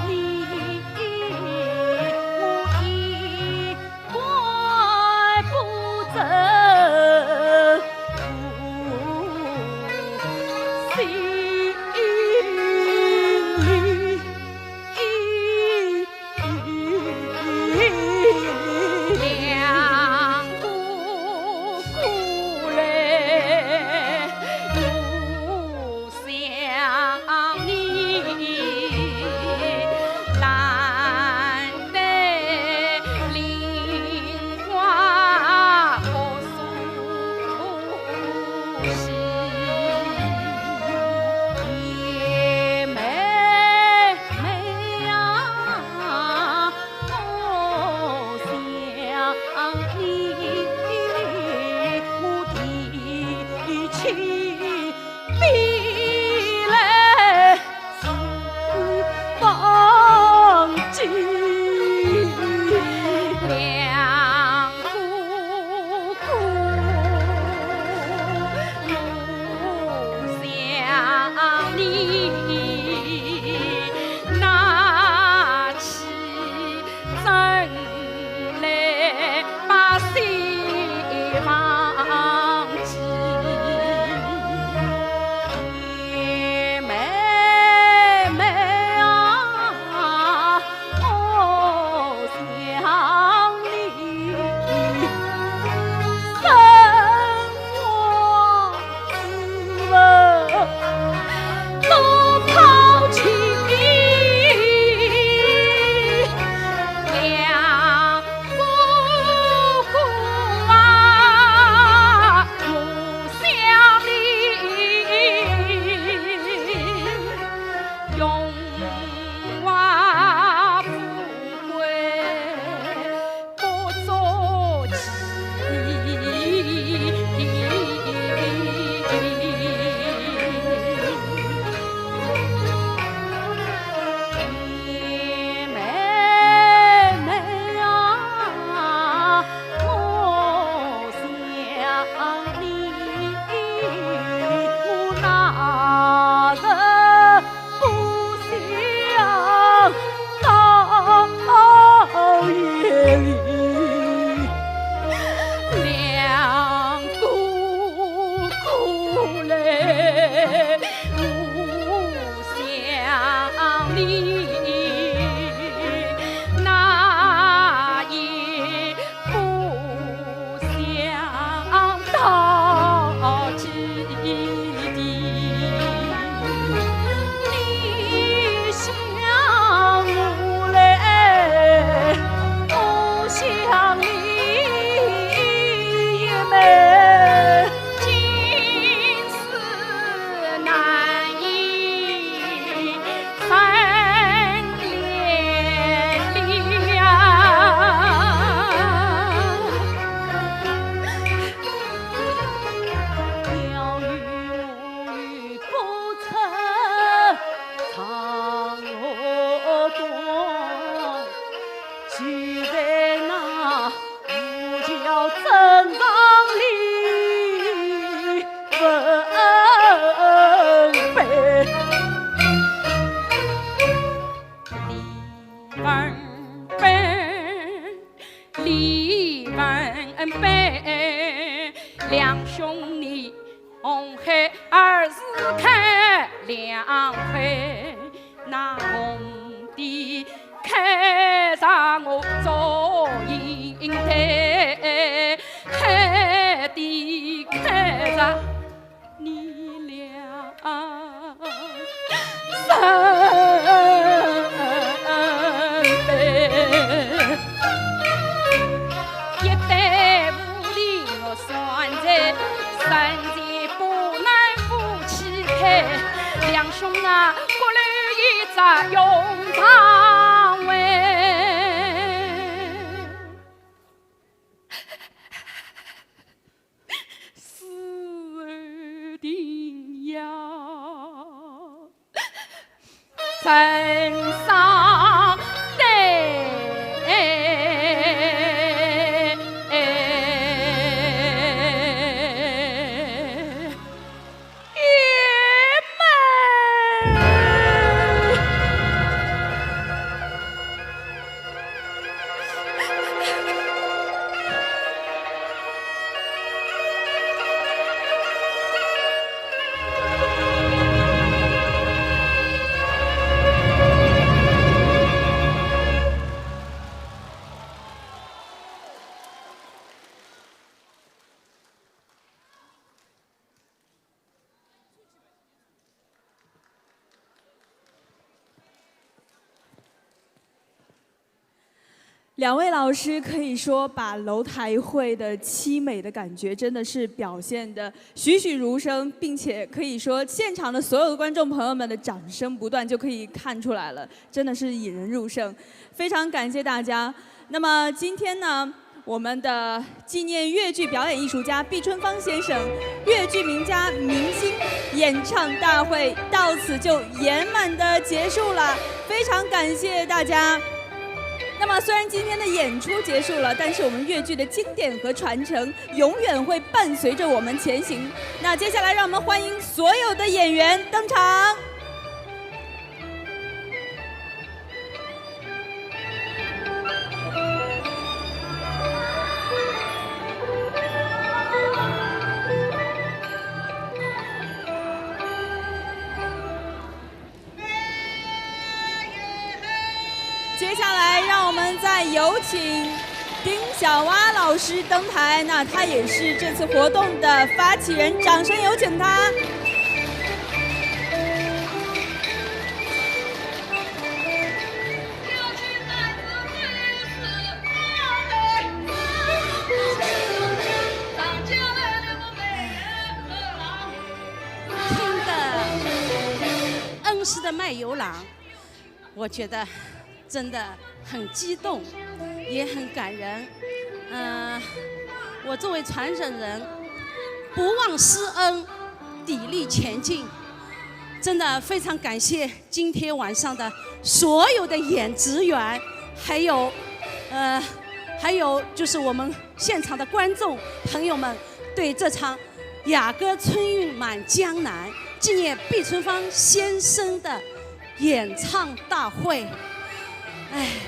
Speaker 5: 你，我一怪不得心里。两姑姑嘞，又想你，难得林花可苏西，也妹妹呀，我想你，我提起笔来是忘记。两姑姑，我想你，拿起针来把心忘记。妹妹啊，我想你，生我自问都抛弃。两姑姑啊，我想你，永华富贵不做妹妹啊，我想你，我哪能不想到夜里？两姑姑嘞，我想你，那也不想到基地。你想我嘞，我想你，妹，今世难以分连理啊。鸟语我语不曾唱我断，就在那五角正上里分别。李文碑，两兄弟红黑儿子开两回，那红的开上我做银台，黑的开着你俩身边。一代无理我算在身前不难夫妻开，两兄啊各留一只永长位。死而定要身上
Speaker 1: 两位老师可以说把楼台会的凄美的感觉真的是表现得栩栩如生，并且可以说现场的所有的观众朋友们的掌声不断就可以看出来了，真的是引人入胜，非常感谢大家。那么今天呢，我们的纪念越剧表演艺术家毕春芳先生越剧名家明星演唱大会到此就圆满的结束了，非常感谢大家。那么虽然今天的演出结束了，但是我们越剧的经典和传承永远会伴随着我们前行。那接下来让我们欢迎所有的演员登场。接下来，让我们再有请丁小蛙老师登台。那他也是这次活动的发起人，掌声有请他。
Speaker 4: 听的恩师的卖油郎，我觉得真的很激动，也很感人。我作为传承人，不忘师恩，砥砺前进。真的非常感谢今天晚上的所有的演职员，还有就是我们现场的观众朋友们对这场雅歌春韵满江南纪念毕春芳先生的演唱大会。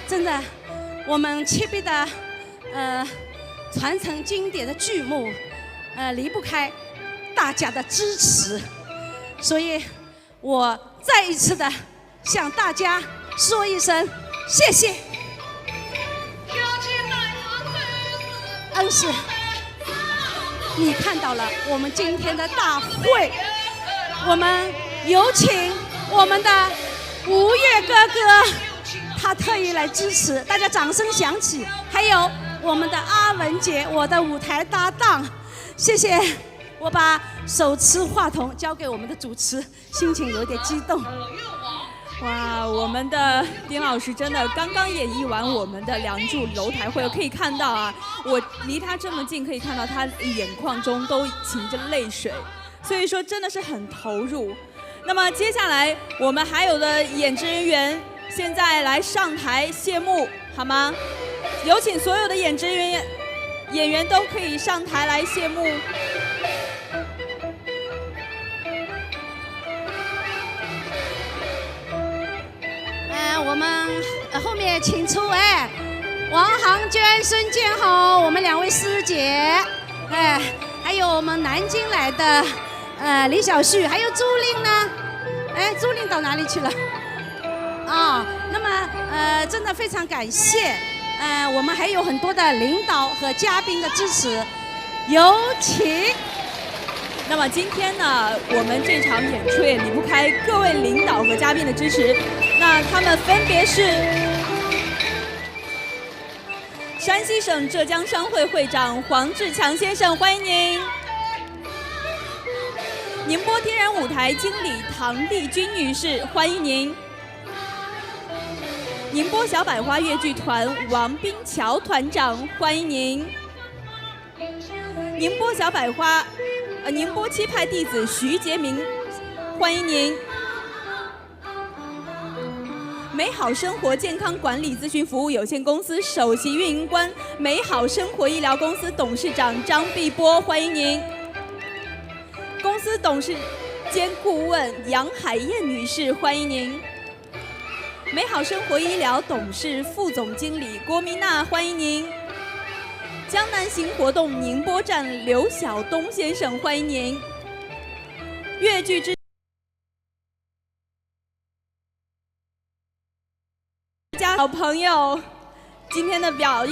Speaker 4: 真的，我们七必的传承经典的剧目，离不开大家的支持，所以我再一次的向大家说一声谢谢。恩师，你看到了我们今天的大会，我们有请我们的吴越哥哥。他特意来支持，大家掌声响起。还有我们的阿文姐，我的舞台搭档，谢谢。我把手持话筒交给我们的主持，心情有点激动。
Speaker 1: 哇，我们的丁老师真的刚刚演绎完我们的《梁祝》楼台会，可以看到啊，我离他这么近，可以看到他眼眶中都噙着泪水，所以说真的是很投入。那么接下来我们还有的演职人员。现在来上台谢幕，好吗？有请所有的演职人员、演员都可以上台来谢幕。
Speaker 4: 我们后面请出王航娟、孙建豪，我们两位师姐，还有我们南京来的李小旭，还有朱令呢？朱令到哪里去了？那么真的非常感谢，我们还有很多的领导和嘉宾的支持，有请。
Speaker 1: 那么今天呢，我们这场演出也离不开各位领导和嘉宾的支持，那他们分别是山西省浙江商会会长黄志强先生，欢迎您；宁波天然舞台经理唐丽君女士，欢迎您。宁波小百花越剧团王冰桥团长，欢迎您。宁波小百花，宁波七派弟子徐杰明，欢迎您。美好生活健康管理咨询服务有限公司首席运营官、美好生活医疗公司董事长张碧波，欢迎您。公司董事兼顾问杨海燕女士，欢迎您。美好生活医疗董事副总经理郭明娜，欢迎您。江南行活动宁波站刘晓东先生，欢迎您。越剧之家好朋友，今天的表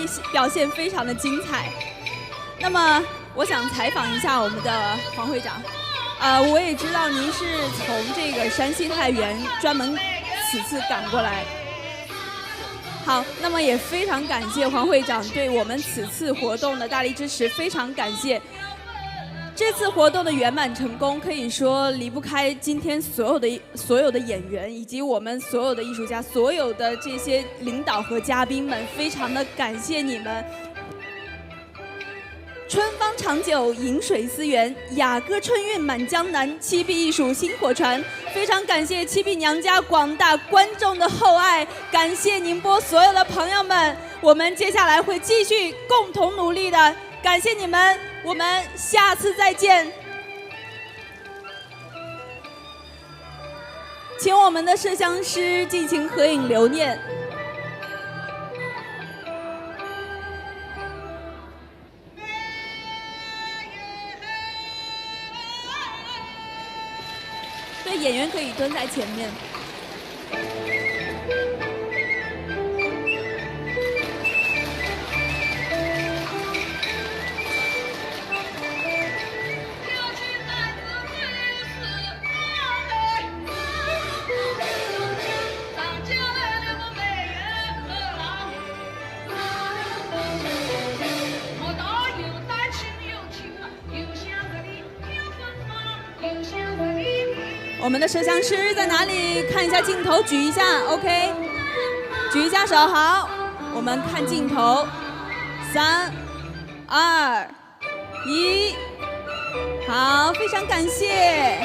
Speaker 1: 现非常的精彩。那么，我想采访一下我们的黄会长。我也知道您是从这个山西太原专门此次赶过来。好，那么也非常感谢黄会长对我们此次活动的大力支持，非常感谢。这次活动的圆满成功，可以说离不开今天所有的演员，以及我们所有的艺术家，所有的这些领导和嘉宾们，非常的感谢你们。春芳长久，饮水思源，雅歌春韵满江南，七碧艺术薪火传。非常感谢七碧娘家广大观众的厚爱，感谢宁波所有的朋友们，我们接下来会继续共同努力的，感谢你们，我们下次再见。请我们的摄像师进行合影留念。对，演员可以蹲在前面。我们的摄像师在哪里？看一下镜头，举一下 ，OK， 举一下手，好，我们看镜头，3、2、1，好，非常感谢。